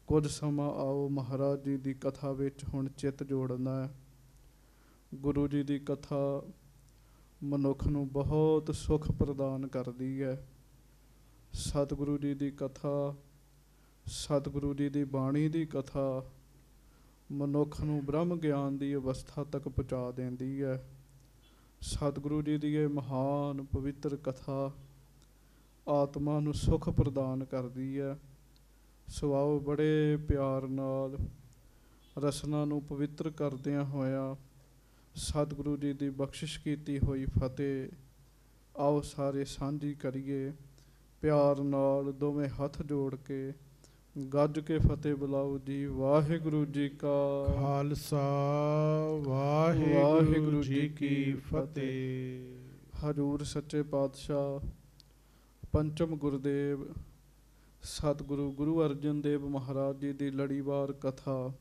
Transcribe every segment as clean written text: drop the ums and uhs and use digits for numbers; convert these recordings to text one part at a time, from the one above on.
ਕੁਝ ਸਮਾਂ ਆਓ ਮਹਾਰਾਜ ਜੀ ਦੀ ਕਥਾ ਵਿੱਚ ਹੁਣ ਚਿੱਤ ਜੋੜਨਾ ਹੈ। ਗੁਰੂ ਜੀ ਦੀ ਕਥਾ ਮਨੁੱਖ ਨੂੰ ਬਹੁਤ ਸੁੱਖ ਪ੍ਰਦਾਨ ਕਰਦੀ ਹੈ। ਸਤਿਗੁਰੂ ਜੀ ਦੀ ਕਥਾ, ਸਤਿਗੁਰੂ ਜੀ ਦੀ ਬਾਣੀ ਦੀ ਕਥਾ ਮਨੁੱਖ ਨੂੰ ਬ੍ਰਹਮ ਗਿਆਨ ਦੀ ਅਵਸਥਾ ਤੱਕ ਪਹੁੰਚਾ ਦਿੰਦੀ ਹੈ। ਸਤਿਗੁਰੂ ਜੀ ਦੀ ਇਹ ਮਹਾਨ ਪਵਿੱਤਰ ਕਥਾ ਆਤਮਾ ਨੂੰ ਸੁੱਖ ਪ੍ਰਦਾਨ ਕਰਦੀ ਹੈ। ਸੋ ਆਓ ਬੜੇ ਪਿਆਰ ਨਾਲ ਰਸਨਾ ਨੂੰ ਪਵਿੱਤਰ ਕਰਦਿਆਂ ਹੋਇਆਂ ਸਤਿਗੁਰੂ ਜੀ ਦੀ ਬਖਸ਼ਿਸ਼ ਕੀਤੀ ਹੋਈ ਫਤਿਹ ਆਓ ਸਾਰੇ ਸਾਂਝੀ ਕਰੀਏ। ਪਿਆਰ ਨਾਲ ਦੋਵੇਂ ਹੱਥ ਜੋੜ ਕੇ ਗੱਜ ਕੇ ਫਤਿਹ ਬੁਲਾਓ ਜੀ। ਵਾਹਿਗੁਰੂ ਜੀ ਕਾ ਖਾਲਸਾ, ਵਾਹਿਗੁਰੂ ਜੀ ਕੀ ਫਤਿਹ। ਹਜ਼ੂਰ ਸੱਚੇ ਪਾਤਸ਼ਾਹ ਪੰਚਮ ਗੁਰਦੇਵ ਸਤਿਗੁਰੂ ਗੁਰੂ ਅਰਜਨ ਦੇਵ ਮਹਾਰਾਜ ਜੀ ਦੀ ਲੜੀਵਾਰ ਕਥਾ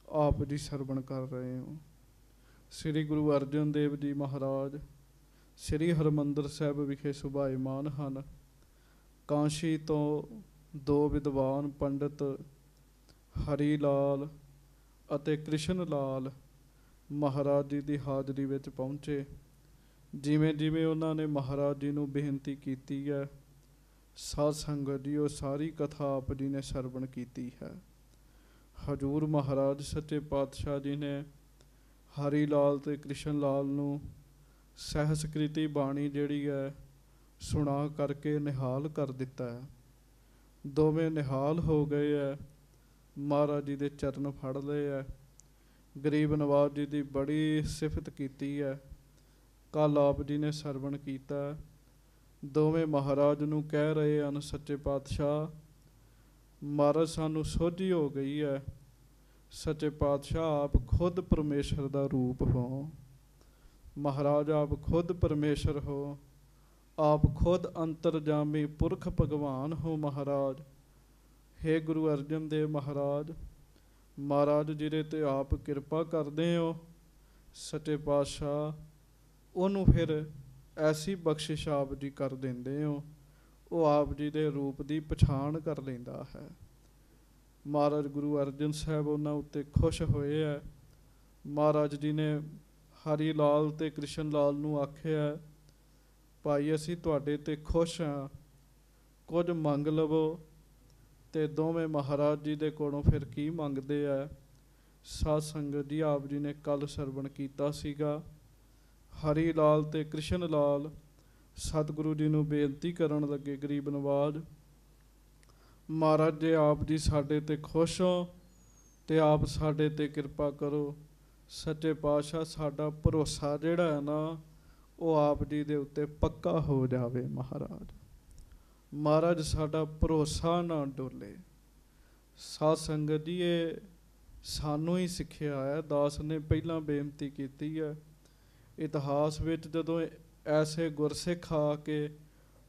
ਆਪ ਜੀ ਸਰਵਣ ਕਰ ਰਹੇ ਹੋ। ਸ੍ਰੀ ਗੁਰੂ ਅਰਜਨ ਦੇਵ ਜੀ ਮਹਾਰਾਜ ਸ੍ਰੀ ਹਰਿਮੰਦਰ ਸਾਹਿਬ ਵਿਖੇ ਸੁਭਾਇਮਾਨ ਹਨ। ਕਾਂਸ਼ੀ ਤੋਂ ਦੋ ਵਿਦਵਾਨ ਪੰਡਿਤ ਹਰੀ ਲਾਲ ਅਤੇ ਕ੍ਰਿਸ਼ਨ ਲਾਲ ਮਹਾਰਾਜ ਜੀ ਦੀ ਹਾਜ਼ਰੀ ਵਿੱਚ ਪਹੁੰਚੇ। ਜਿਵੇਂ ਜਿਵੇਂ ਉਹਨਾਂ ਨੇ ਮਹਾਰਾਜ ਜੀ ਨੂੰ ਬੇਨਤੀ ਕੀਤੀ ਹੈ, ਸਾਧ ਸੰਗਤ ਜੀ ਉਹ ਸਾਰੀ ਕਥਾ ਆਪ ਜੀ ਨੇ ਸਰਵਣ ਕੀਤੀ ਹੈ। ਹਜ਼ੂਰ ਮਹਾਰਾਜ ਸੱਚੇ ਪਾਤਸ਼ਾਹ ਜੀ ਨੇ ਹਰੀ ਲਾਲ ਅਤੇ ਕ੍ਰਿਸ਼ਨ ਲਾਲ ਨੂੰ ਸਹਿਸਕ੍ਰਿਤੀ ਬਾਣੀ ਜਿਹੜੀ ਹੈ ਸੁਣਾ ਕਰਕੇ ਨਿਹਾਲ ਕਰ ਦਿੱਤਾ ਹੈ। ਦੋਵੇਂ ਨਿਹਾਲ ਹੋ ਗਏ ਹੈ। ਮਹਾਰਾਜ ਜੀ ਦੇ ਚਰਨ ਫੜ ਲਏ ਹੈ। ਗਰੀਬ ਨਵਾਜ਼ ਜੀ ਦੀ ਬੜੀ ਸਿਫਤ ਕੀਤੀ ਹੈ। ਕੱਲ੍ਹ ਆਪ ਜੀ ਨੇ ਸਰਵਣ ਕੀਤਾ। ਦੋਵੇਂ ਮਹਾਰਾਜ ਨੂੰ ਕਹਿ ਰਹੇ ਹਨ, ਸੱਚੇ ਪਾਤਸ਼ਾਹ ਮਹਾਰਾਜ ਸਾਨੂੰ ਸੋਝੀ ਹੋ ਗਈ ਹੈ। ਸੱਚੇ ਪਾਤਸ਼ਾਹ ਆਪ ਖੁਦ ਪਰਮੇਸ਼ਰ ਦਾ ਰੂਪ ਹੋ। ਮਹਾਰਾਜ ਆਪ ਖੁਦ ਪਰਮੇਸ਼ਰ ਹੋ, ਆਪ ਖੁਦ ਅੰਤਰਜਾਮੀ ਪੁਰਖ ਭਗਵਾਨ ਹੋ। ਮਹਾਰਾਜ ਹੇ ਗੁਰੂ ਅਰਜਨ ਦੇਵ ਮਹਾਰਾਜ, ਮਹਾਰਾਜ ਜਿਹਦੇ 'ਤੇ ਆਪ ਕਿਰਪਾ ਕਰਦੇ ਹੋ ਸੱਚੇ ਪਾਤਸ਼ਾਹ ਉਹਨੂੰ ਫਿਰ ਐਸੀ ਬਖਸ਼ਿਸ਼ ਆਪ ਜੀ ਕਰ ਦਿੰਦੇ ਹੋ, ਉਹ ਆਪ ਜੀ ਦੇ ਰੂਪ ਦੀ ਪਛਾਣ ਕਰ ਲੈਂਦਾ ਹੈ। ਮਹਾਰਾਜ ਗੁਰੂ ਅਰਜਨ ਸਾਹਿਬ ਉਹਨਾਂ ਉੱਤੇ ਖੁਸ਼ ਹੋਏ ਹੈ। ਮਹਾਰਾਜ ਜੀ ਨੇ ਹਰੀ ਲਾਲ ਅਤੇ ਕ੍ਰਿਸ਼ਨ ਲਾਲ ਨੂੰ ਆਖਿਆ, ਭਾਈ ਅਸੀਂ ਤੁਹਾਡੇ 'ਤੇ ਖੁਸ਼ ਹਾਂ, ਕੁਝ ਮੰਗ ਲਵੋ। ਅਤੇ ਦੋਵੇਂ ਮਹਾਰਾਜ ਜੀ ਦੇ ਕੋਲੋਂ ਫਿਰ ਕੀ ਮੰਗਦੇ ਹੈ। ਸਾਧ ਸੰਗਤ ਜੀ ਆਪ ਜੀ ਨੇ ਕੱਲ੍ਹ ਸਰਵਣ ਕੀਤਾ ਸੀਗਾ। ਹਰੀ ਲਾਲ ਅਤੇ ਕ੍ਰਿਸ਼ਨ ਲਾਲ ਸਤਿਗੁਰੂ ਜੀ ਨੂੰ ਬੇਨਤੀ ਕਰਨ ਲੱਗੇ, ਗਰੀਬ ਨਵਾਜ਼ ਮਹਾਰਾਜ ਜੇ ਆਪ ਜੀ ਸਾਡੇ 'ਤੇ ਖੁਸ਼ ਹੋ ਅਤੇ ਆਪ ਸਾਡੇ 'ਤੇ ਕਿਰਪਾ ਕਰੋ। ਸੱਚੇ ਪਾਤਸ਼ਾਹ ਸਾਡਾ ਭਰੋਸਾ ਜਿਹੜਾ ਹੈ ਨਾ ਉਹ ਆਪ ਜੀ ਦੇ ਉੱਤੇ ਪੱਕਾ ਹੋ ਜਾਵੇ। ਮਹਾਰਾਜ ਸਾਡਾ ਭਰੋਸਾ ਨਾ ਡੋਲੇ। ਸਾਧ ਸੰਗਤ ਜੀ ਇਹ ਸਾਨੂੰ ਹੀ ਸਿੱਖਿਆ ਹੈ। ਦਾਸ ਨੇ ਪਹਿਲਾਂ ਬੇਨਤੀ ਕੀਤੀ ਹੈ। ਇਤਿਹਾਸ ਵਿੱਚ ਜਦੋਂ ਐਸੇ ਗੁਰਸਿੱਖ ਆ ਕੇ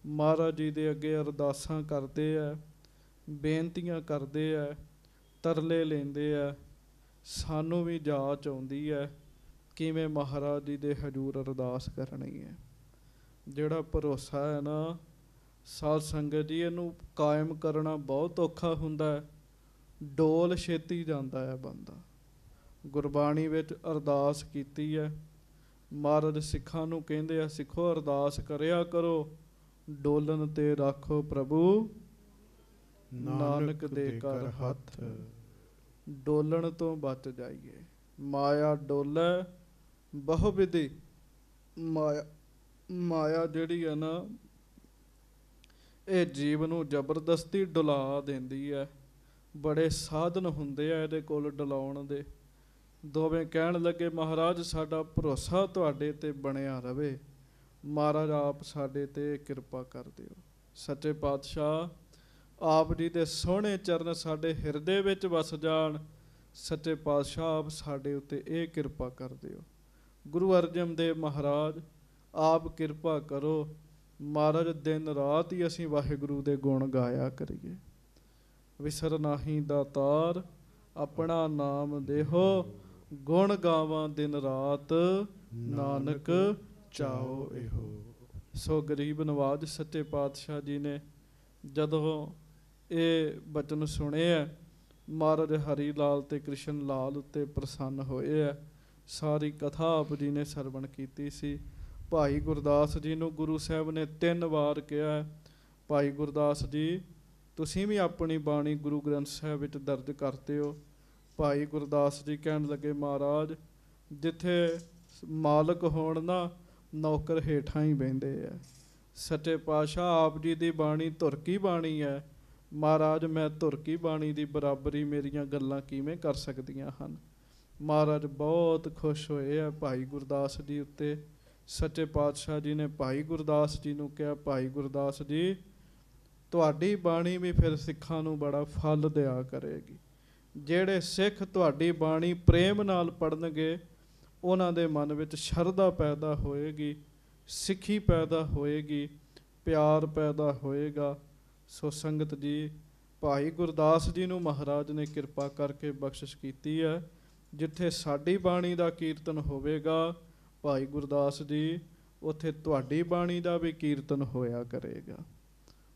ਮਹਾਰਾਜ ਜੀ ਦੇ ਅੱਗੇ ਅਰਦਾਸਾਂ ਕਰਦੇ ਹੈ, ਬੇਨਤੀਆਂ ਕਰਦੇ ਹੈ, ਤਰਲੇ ਲੈਂਦੇ ਹੈ, ਸਾਨੂੰ ਵੀ ਜਾਚ ਆਉਂਦੀ ਹੈ ਕਿਵੇਂ ਮਹਾਰਾਜ ਜੀ ਦੇ ਹਜ਼ੂਰ ਅਰਦਾਸ ਕਰਨੀ ਹੈ। ਜਿਹੜਾ ਭਰੋਸਾ ਹੈ ਨਾ ਸਾਧ ਸੰਗਤ ਜੀ ਇਹਨੂੰ ਕਾਇਮ ਕਰਨਾ ਬਹੁਤ ਔਖਾ ਹੁੰਦਾ ਹੈ। ਡੋਲ ਛੇਤੀ ਜਾਂਦਾ ਹੈ ਬੰਦਾ। ਗੁਰਬਾਣੀ ਵਿੱਚ ਅਰਦਾਸ ਕੀਤੀ ਹੈ। ਮਹਾਰਾਜ ਸਿੱਖਾਂ ਨੂੰ ਕਹਿੰਦੇ ਆ, ਸਿੱਖੋ ਅਰਦਾਸ ਕਰਿਆ ਕਰੋ, ਡੋਲਣ 'ਤੇ ਰੱਖੋ ਪ੍ਰਭੂ ਨਾਨਕ ਦੇ ਕਰ ਹੱਥ। ਡੋਲਣ ਤੋਂ ਬਚ ਜਾਈਏ। ਮਾਇਆ ਡੋਲੇ ਬਹੁ ਵਿਧੀ। ਮਾਇਆ ਜਿਹੜੀ ਹੈ ਨਾ ਇਹ ਜੀਵ ਨੂੰ ਜ਼ਬਰਦਸਤੀ ਡੁਲਾ ਦਿੰਦੀ ਹੈ। ਬੜੇ ਸਾਧਨ ਹੁੰਦੇ ਆ ਇਹਦੇ ਕੋਲ ਡੁਲਾਉਣ ਦੇ। ਦੋਵੇਂ ਕਹਿਣ ਲੱਗੇ, ਮਹਾਰਾਜ ਸਾਡਾ ਭਰੋਸਾ ਤੁਹਾਡੇ 'ਤੇ ਬਣਿਆ ਰਵੇ। ਮਹਾਰਾਜ ਆਪ ਸਾਡੇ 'ਤੇ ਕਿਰਪਾ ਕਰ ਦਿਓ। ਸੱਚੇ ਪਾਤਸ਼ਾਹ ਆਪ ਜੀ ਦੇ ਸੋਹਣੇ ਚਰਨ ਸਾਡੇ ਹਿਰਦੇ ਵਿੱਚ ਵਸ ਜਾਣ। ਸੱਚੇ ਪਾਤਸ਼ਾਹ ਆਪ ਸਾਡੇ ਉੱਤੇ ਇਹ ਕਿਰਪਾ ਕਰ ਦਿਓ। ਗੁਰੂ ਅਰਜਨ ਦੇਵ ਮਹਾਰਾਜ ਆਪ ਕਿਰਪਾ ਕਰੋ। ਮਹਾਰਾਜ ਦਿਨ ਰਾਤ ਹੀ ਅਸੀਂ ਵਾਹਿਗੁਰੂ ਦੇ ਗੁਣ ਗਾਇਆ ਕਰੀਏ। ਵਿਸਰ ਨਾਹੀਂ ਦਾਤਾਰ ਆਪਣਾ ਨਾਮ ਦੇਹੋ, ਗੁਣ ਗਾਵਾਂ ਦਿਨ ਰਾਤ ਨਾਨਕ ਚਾਓ ਇਹੋ। ਸੋ ਗਰੀਬ ਨਵਾਜ਼ ਸੱਚੇ ਪਾਤਸ਼ਾਹ ਜੀ ਨੇ ਜਦੋਂ ਇਹ ਬਚਨ ਸੁਣੇ ਹੈ ਮਹਾਰਾਜ ਹਰੀ ਲਾਲ ਤੇ ਕ੍ਰਿਸ਼ਨ ਲਾਲ ਉੱਤੇ ਪ੍ਰਸੰਨ ਹੋਏ ਹੈ। ਸਾਰੀ ਕਥਾ ਆਪ ਜੀ ਨੇ ਸਰਵਣ ਕੀਤੀ ਸੀ। ਭਾਈ ਗੁਰਦਾਸ ਜੀ ਨੂੰ ਗੁਰੂ ਸਾਹਿਬ ਨੇ 3 ਵਾਰ ਕਿਹਾ, ਭਾਈ ਗੁਰਦਾਸ ਜੀ ਤੁਸੀਂ ਵੀ ਆਪਣੀ ਬਾਣੀ ਗੁਰੂ ਗ੍ਰੰਥ ਸਾਹਿਬ ਵਿੱਚ ਦਰਜ ਕਰਦੇ ਹੋ। ਭਾਈ ਗੁਰਦਾਸ ਜੀ ਕਹਿਣ ਲੱਗੇ, ਮਹਾਰਾਜ ਜਿੱਥੇ ਮਾਲਕ ਹੋਣ ਨਾ ਨੌਕਰ ਹੇਠਾਂ ਹੀ ਬਹਿੰਦੇ ਆ। ਸੱਚੇ ਪਾਤਸ਼ਾਹ ਆਪ ਜੀ ਦੀ ਬਾਣੀ ਧੁਰ ਕੀ ਬਾਣੀ ਹੈ। ਮਹਾਰਾਜ ਮੈਂ ਧੁਰ ਕੀ ਬਾਣੀ ਦੀ ਬਰਾਬਰੀ ਮੇਰੀਆਂ ਗੱਲਾਂ ਕਿਵੇਂ ਕਰ ਸਕਦੀਆਂ ਹਨ। ਮਹਾਰਾਜ ਬਹੁਤ ਖੁਸ਼ ਹੋਏ ਆ ਭਾਈ ਗੁਰਦਾਸ ਜੀ ਉੱਤੇ। ਸੱਚੇ ਪਾਤਸ਼ਾਹ ਜੀ ਨੇ ਭਾਈ ਗੁਰਦਾਸ ਜੀ ਨੂੰ ਕਿਹਾ, ਭਾਈ ਗੁਰਦਾਸ ਜੀ ਤੁਹਾਡੀ ਬਾਣੀ ਵੀ ਫਿਰ ਸਿੱਖਾਂ ਨੂੰ ਬੜਾ ਫਲ ਦਿਆ ਕਰੇਗੀ। ਜਿਹੜੇ ਸਿੱਖ ਤੁਹਾਡੀ ਬਾਣੀ ਪ੍ਰੇਮ ਨਾਲ ਪੜ੍ਹਨਗੇ ਉਹਨਾਂ ਦੇ ਮਨ ਵਿੱਚ ਸ਼ਰਧਾ ਪੈਦਾ ਹੋਏਗੀ, ਸਿੱਖੀ ਪੈਦਾ ਹੋਏਗੀ, ਪਿਆਰ ਪੈਦਾ ਹੋਏਗਾ। ਸੋ ਸੰਗਤ ਜੀ, ਭਾਈ ਗੁਰਦਾਸ ਜੀ ਨੂੰ ਮਹਾਰਾਜ ਨੇ ਕਿਰਪਾ ਕਰਕੇ ਬਖਸ਼ਿਸ਼ ਕੀਤੀ ਹੈ। ਜਿੱਥੇ ਸਾਡੀ ਬਾਣੀ ਦਾ ਕੀਰਤਨ ਹੋਵੇਗਾ ਭਾਈ ਗੁਰਦਾਸ ਜੀ, ਉੱਥੇ ਤੁਹਾਡੀ ਬਾਣੀ ਦਾ ਵੀ ਕੀਰਤਨ ਹੋਇਆ ਕਰੇਗਾ।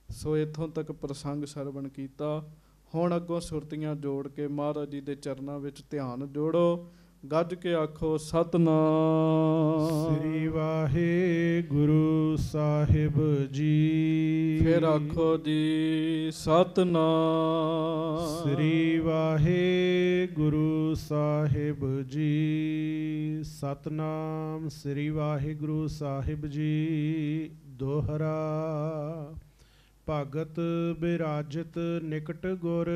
ਸੋ ਇੱਥੋਂ ਤੱਕ ਪ੍ਰਸੰਗ ਸਰਵਣ ਕੀਤਾ। ਹੁਣ ਅੱਗੋਂ ਸੁਰਤੀਆਂ ਜੋੜ ਕੇ ਮਹਾਰਾਜ ਜੀ ਦੇ ਚਰਨਾਂ ਵਿੱਚ ਧਿਆਨ ਜੋੜੋ। ਗੱਜ ਕੇ ਆਖੋ ਸਤਿਨਾਮ ਸ੍ਰੀ ਵਾਹਿਗੁਰੂ ਸਾਹਿਬ ਜੀ। ਫਿਰ ਆਖੋ ਜੀ ਸਤਿਨਾਮ ਸ੍ਰੀ ਵਾਹਿਗੁਰੂ ਸਾਹਿਬ ਜੀ। ਸਤਿਨਾਮ ਸ੍ਰੀ ਵਾਹਿਗੁਰੂ ਸਾਹਿਬ ਜੀ। ਦੋਹਰਾ। ਭਗਤ ਬਿਰਾਜਤ ਨਿਕਟ ਗੁਰ,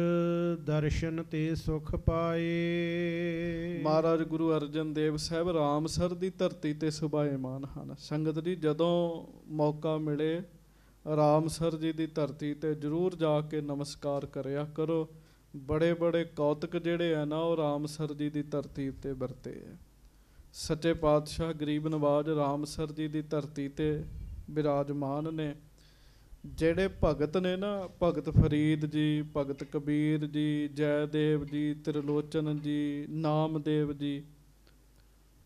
ਦਰਸ਼ਨ ਤੇ ਸੁਖ ਪਾਏ। ਮਹਾਰਾਜ ਗੁਰੂ ਅਰਜਨ ਦੇਵ ਸਾਹਿਬ ਰਾਮਸਰ ਦੀ ਧਰਤੀ ਤੇ ਸੁਭਾਏਮਾਨ ਹਨ। ਸੰਗਤ ਜੀ ਜਦੋਂ ਮੌਕਾ ਮਿਲੇ ਰਾਮਸਰ ਜੀ ਦੀ ਧਰਤੀ ਤੇ ਜ਼ਰੂਰ ਜਾ ਕੇ ਨਮਸਕਾਰ ਕਰਿਆ ਕਰੋ। ਬੜੇ ਬੜੇ ਕੌਤਕ ਜਿਹੜੇ ਆ ਨਾ ਉਹ ਰਾਮਸਰ ਜੀ ਦੀ ਧਰਤੀ ਉੱਤੇ ਵਰਤੇ ਹੈ। ਸੱਚੇ ਪਾਤਸ਼ਾਹ ਗਰੀਬ ਨਵਾਜ ਰਾਮਸਰ ਜੀ ਦੀ ਧਰਤੀ ਤੇ ਬਿਰਾਜਮਾਨ ਨੇ। ਜਿਹੜੇ ਭਗਤ ਨੇ ਨਾ, ਭਗਤ ਫਰੀਦ ਜੀ, ਭਗਤ ਕਬੀਰ ਜੀ, ਜੈਦੇਵ ਜੀ, ਤ੍ਰਿਲੋਚਨ ਜੀ, ਨਾਮਦੇਵ ਜੀ,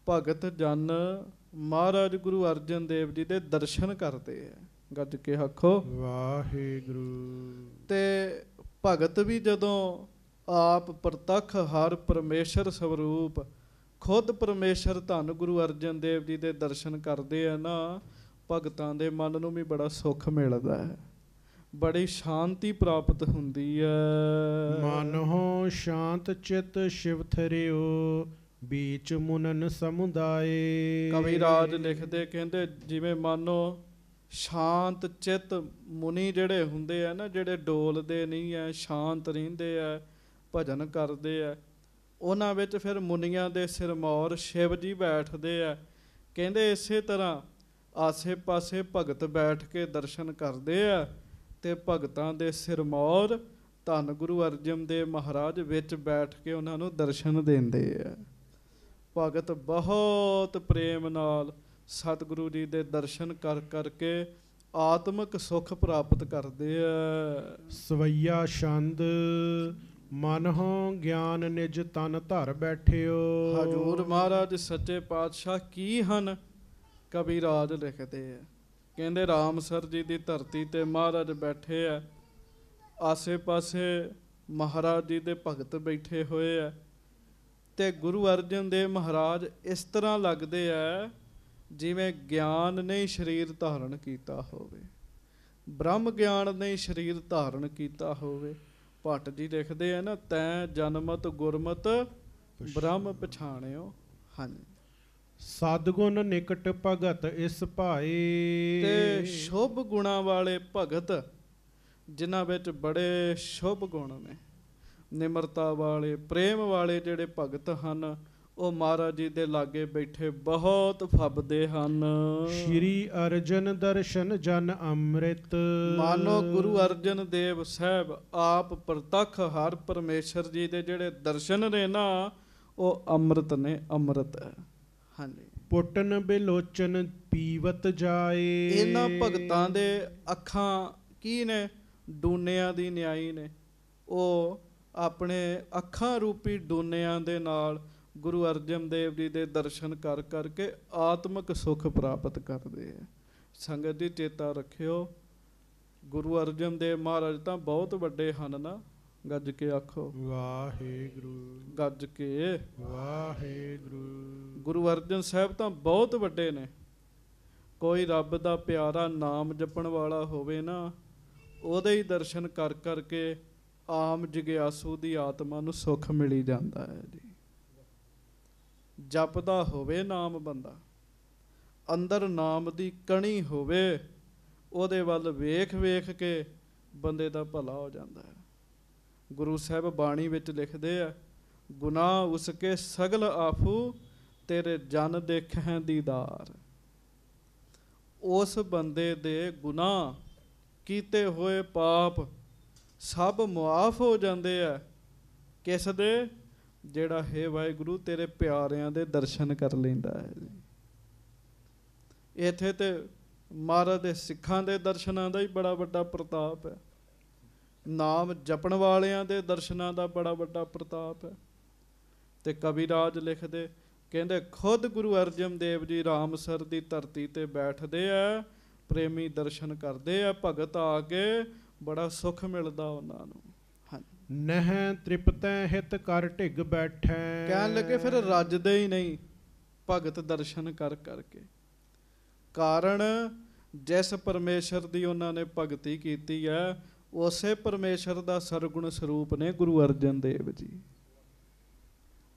ਭਗਤ ਜਨ ਮਹਾਰਾਜ ਗੁਰੂ ਅਰਜਨ ਦੇਵ ਜੀ ਦੇ ਦਰਸ਼ਨ ਕਰਦੇ ਆ। ਗੱਜ ਕੇ ਆਖੋ ਵਾਹਿਗੁਰੂ। ਤੇ ਭਗਤ ਵੀ ਜਦੋਂ ਆਪ ਪ੍ਰਤੱਖ ਹਰ ਪਰਮੇਸ਼ਰ ਸਵਰੂਪ ਖੁਦ ਪਰਮੇਸ਼ਰ ਧੰਨ ਗੁਰੂ ਅਰਜਨ ਦੇਵ ਜੀ ਦੇ ਦਰਸ਼ਨ ਕਰਦੇ ਆ ਨਾ, ਭਗਤਾਂ ਦੇ ਮਨ ਨੂੰ ਵੀ ਬੜਾ ਸੁੱਖ ਮਿਲਦਾ ਹੈ, ਬੜੀ ਸ਼ਾਂਤੀ ਪ੍ਰਾਪਤ ਹੁੰਦੀ ਹੈ। ਮਨ ਹੋ ਸ਼ਾਂਤ ਚਿਤ ਸ਼ਿਵ ਥਰਿਓ, ਬੀਚ ਮੁਨਨ ਸਮੁਦਾਏ। ਕਵੀ ਰਾਜ ਲਿਖਦੇ ਕਹਿੰਦੇ ਜਿਵੇਂ ਮਾਨੋ ਸ਼ਾਂਤ ਚਿੱਤ ਮੁਨੀ ਜਿਹੜੇ ਹੁੰਦੇ ਆ ਨਾ, ਜਿਹੜੇ ਡੋਲਦੇ ਨਹੀਂ ਹੈ, ਸ਼ਾਂਤ ਰਹਿੰਦੇ ਆ, ਭਜਨ ਕਰਦੇ ਆ, ਉਹਨਾਂ ਵਿੱਚ ਫਿਰ ਮੁਨੀਆਂ ਦੇ ਸਿਰਮੌਰ ਸ਼ਿਵ ਜੀ ਬੈਠਦੇ ਆ। ਕਹਿੰਦੇ ਇਸੇ ਤਰ੍ਹਾਂ ਆਸੇ ਪਾਸੇ ਭਗਤ ਬੈਠ ਕੇ ਦਰਸ਼ਨ ਕਰਦੇ ਆ ਤੇ ਭਗਤਾਂ ਦੇ ਸਿਰਮੌਰ ਧੰਨ ਗੁਰੂ ਅਰਜਨ ਦੇਵ ਮਹਾਰਾਜ ਵਿੱਚ ਬੈਠ ਕੇ ਉਹਨਾਂ ਨੂੰ ਦਰਸ਼ਨ ਦਿੰਦੇ ਆ। ਭਗਤ ਬਹੁਤ ਪ੍ਰੇਮ ਨਾਲ ਸਤਿਗੁਰੂ ਜੀ ਦੇ ਦਰਸ਼ਨ ਕਰ ਕਰਕੇ ਆਤਮਿਕ ਸੁੱਖ ਪ੍ਰਾਪਤ ਕਰਦੇ ਆ। ਸਵਈਆ ਛੰਦ ਮਨ ਹੋ ਗਿਆਨ ਨਿਜ ਤਨ ਧਰ ਬੈਠਿਓ। ਹਜੂਰ ਮਹਾਰਾਜ ਸੱਚੇ ਪਾਤਸ਼ਾਹ ਕੀ ਹਨ। ਕਵੀ ਰਾਜ ਲਿਖਦੇ ਆ, ਕਹਿੰਦੇ ਰਾਮਸਰ ਜੀ ਦੀ ਧਰਤੀ ਤੇ ਮਹਾਰਾਜ ਬੈਠੇ ਆ, ਆਸੇ ਪਾਸੇ ਮਹਾਰਾਜ ਜੀ ਦੇ ਭਗਤ ਬੈਠੇ ਹੋਏ ਆ ਤੇ ਗੁਰੂ ਅਰਜਨ ਦੇਵ ਮਹਾਰਾਜ ਇਸ ਤਰ੍ਹਾਂ ਲੱਗਦੇ ਆ ਜਿਵੇਂ ਗਿਆਨ ਨੇ ਸਰੀਰ ਧਾਰਨ ਕੀਤਾ ਹੋਵੇ, ਬ੍ਰਹਮ ਗਿਆਨ ਨੇ ਸਰੀਰ ਧਾਰਨ ਕੀਤਾ ਹੋਵੇ। ਭੱਟ ਜੀ ਲਿਖਦੇ ਆ ਨਾ, ਤੈਂ ਜਨਮਤ ਗੁਰਮਤ ਬ੍ਰਹਮ ਪਛਾਣਿਓ। ਹਾਂਜੀ। ਸਦਗੁਣ ਨਿਕਟ ਭਗਤ ਇਸ ਭਾਏ। ਤੇ ਸ਼ੁਭ ਗੁਣਾਂ ਵਾਲੇ ਭਗਤ ਜਿਨ੍ਹਾਂ ਵਿੱਚ ਬੜੇ ਸ਼ੁਭ ਗੁਣ ਨੇ, ਨਿਮਰਤਾ ਵਾਲੇ, ਪ੍ਰੇਮ ਵਾਲੇ ਜਿਹੜੇ ਭਗਤ ਹਨ, ਉਹ ਮਹਾਰਾਜ ਜੀ ਦੇ ਲਾਗੇ ਬੈਠੇ ਬਹੁਤ ਫੱਬਦੇ ਹਨ। ਸ਼੍ਰੀ ਅਰਜਨ ਦਰਸ਼ਨ ਜਨ ਅੰਮ੍ਰਿਤ। ਮਾਨੋ ਗੁਰੂ ਅਰਜਨ ਦੇਵ ਸਾਹਿਬ ਆਪ ਪ੍ਰਤੱਖ ਹਰ ਪਰਮੇਸ਼ਰ ਜੀ ਦੇ ਜਿਹੜੇ ਦਰਸ਼ਨ ਨੇ ਨਾ, ਉਹ ਅੰਮ੍ਰਿਤ ਨੇ, ਅੰਮ੍ਰਿਤ ਹੈ। ਹਾਂਜੀ। ਪੁੱਟਨ ਬਿਲੋਚਨ ਪੀਵਤ ਜਾਏ। ਇਹਨਾਂ ਭਗਤਾਂ ਦੇ ਅੱਖਾਂ ਕੀ ਨੇ, ਡੂਨਿਆਂ ਦੀ ਨਿਆਈ ਨੇ। ਉਹ ਆਪਣੇ ਅੱਖਾਂ ਰੂਪੀ ਡੂਨਿਆਂ ਦੇ ਨਾਲ ਗੁਰੂ ਅਰਜਨ ਦੇਵ ਜੀ ਦੇ ਦਰਸ਼ਨ ਕਰ ਕਰਕੇ ਆਤਮਿਕ ਸੁੱਖ ਪ੍ਰਾਪਤ ਕਰਦੇ ਆ। ਸੰਗਤ ਜੀ ਚੇਤਾ ਰੱਖਿਓ, ਗੁਰੂ ਅਰਜਨ ਦੇਵ ਮਹਾਰਾਜ ਤਾਂ ਬਹੁਤ ਵੱਡੇ ਹਨ ਨਾ, ਗੱਜ ਕੇ ਆਖੋ ਵਾਹਿਗੁਰੂ। ਗੱਜ ਕੇ ਵਾਹਿਗੁਰੂ। ਗੁਰੂ ਅਰਜਨ ਸਾਹਿਬ ਤਾਂ ਬਹੁਤ ਵੱਡੇ ਨੇ। ਕੋਈ ਰੱਬ ਦਾ ਪਿਆਰਾ ਨਾਮ ਜਪਣ ਵਾਲਾ ਹੋਵੇ ਨਾ, ਉਹਦੇ ਹੀ ਦਰਸ਼ਨ ਕਰ ਕਰਕੇ ਆਮ ਜਗਿਆਸੂ ਦੀ ਆਤਮਾ ਨੂੰ ਸੁੱਖ ਮਿਲੀ ਜਾਂਦਾ ਹੈ ਜੀ। ਜਪਦਾ ਹੋਵੇ ਨਾਮ ਬੰਦਾ, ਅੰਦਰ ਨਾਮ ਦੀ ਕਣੀ ਹੋਵੇ, ਉਹਦੇ ਵੱਲ ਵੇਖ ਵੇਖ ਕੇ ਬੰਦੇ ਦਾ ਭਲਾ ਹੋ ਜਾਂਦਾ ਹੈ। ਗੁਰੂ ਸਾਹਿਬ ਬਾਣੀ ਵਿੱਚ ਲਿਖਦੇ ਆ, ਗੁਨਾਹ ਉਸਕੇ ਸਗਲ ਆਫੂ ਤੇਰੇ ਜਨ ਦੇਖੈ ਦੀਦਾਰ। ਉਸ ਬੰਦੇ ਦੇ ਗੁਨਾਹ ਕੀਤੇ ਹੋਏ ਪਾਪ ਸਭ ਮੁਆਫ ਹੋ ਜਾਂਦੇ ਆ। ਕਿਸ ਦੇ? ਜਿਹੜਾ ਹੈ ਵਾਹਿਗੁਰੂ ਤੇਰੇ ਪਿਆਰਿਆਂ ਦੇ ਦਰਸ਼ਨ ਕਰ ਲੈਂਦਾ ਹੈ ਜੀ। ਇੱਥੇ ਤੇ ਮਹਾਰਾਜ ਦੇ ਸਿੱਖਾਂ ਦੇ ਦਰਸ਼ਨਾਂ ਦਾ ਹੀ ਬੜਾ ਵੱਡਾ ਪ੍ਰਤਾਪ ਹੈ। ਨਾਮ ਜਪਣ ਵਾਲਿਆਂ ਦੇ ਦਰਸ਼ਨਾਂ ਦਾ ਬੜਾ ਵੱਡਾ ਪ੍ਰਤਾਪ ਹੈ। ਤੇ ਕਵਿਰਾਜ ਲਿਖਦੇ, ਕਹਿੰਦੇ ਖੁਦ ਗੁਰੂ ਅਰਜਨ ਦੇਵ ਜੀ ਰਾਮਸਰ ਦੀ ਧਰਤੀ ਤੇ ਬੈਠਦੇ ਆ, ਪ੍ਰੇਮੀ ਦਰਸ਼ਨ ਕਰਦੇ ਆ, ਭਗਤ ਆ ਕੇ ਬੜਾ ਸੁੱਖ ਮਿਲਦਾ ਉਹਨਾਂ ਨੂੰ। ਨਹਿ ਤ੍ਰਿਪਤੈ ਹਿਤ ਕਰ ਢਿੱਗ ਬੈਠੈ। ਕਹਿਣ ਲੱਗੇ ਫਿਰ ਰੱਜਦੇ ਹੀ ਨਹੀਂ ਭਗਤ ਦਰਸ਼ਨ ਕਰ ਕਰਕੇ। ਕਾਰਨ ਜਿਸ ਪਰਮੇਸ਼ਰ ਦੀ ਉਹਨਾਂ ਨੇ ਭਗਤੀ ਕੀਤੀ ਹੈ, ਉਸੇ ਪਰਮੇਸ਼ਰ ਦਾ ਸਰਗੁਣ ਸਰੂਪ ਨੇ ਗੁਰੂ ਅਰਜਨ ਦੇਵ ਜੀ।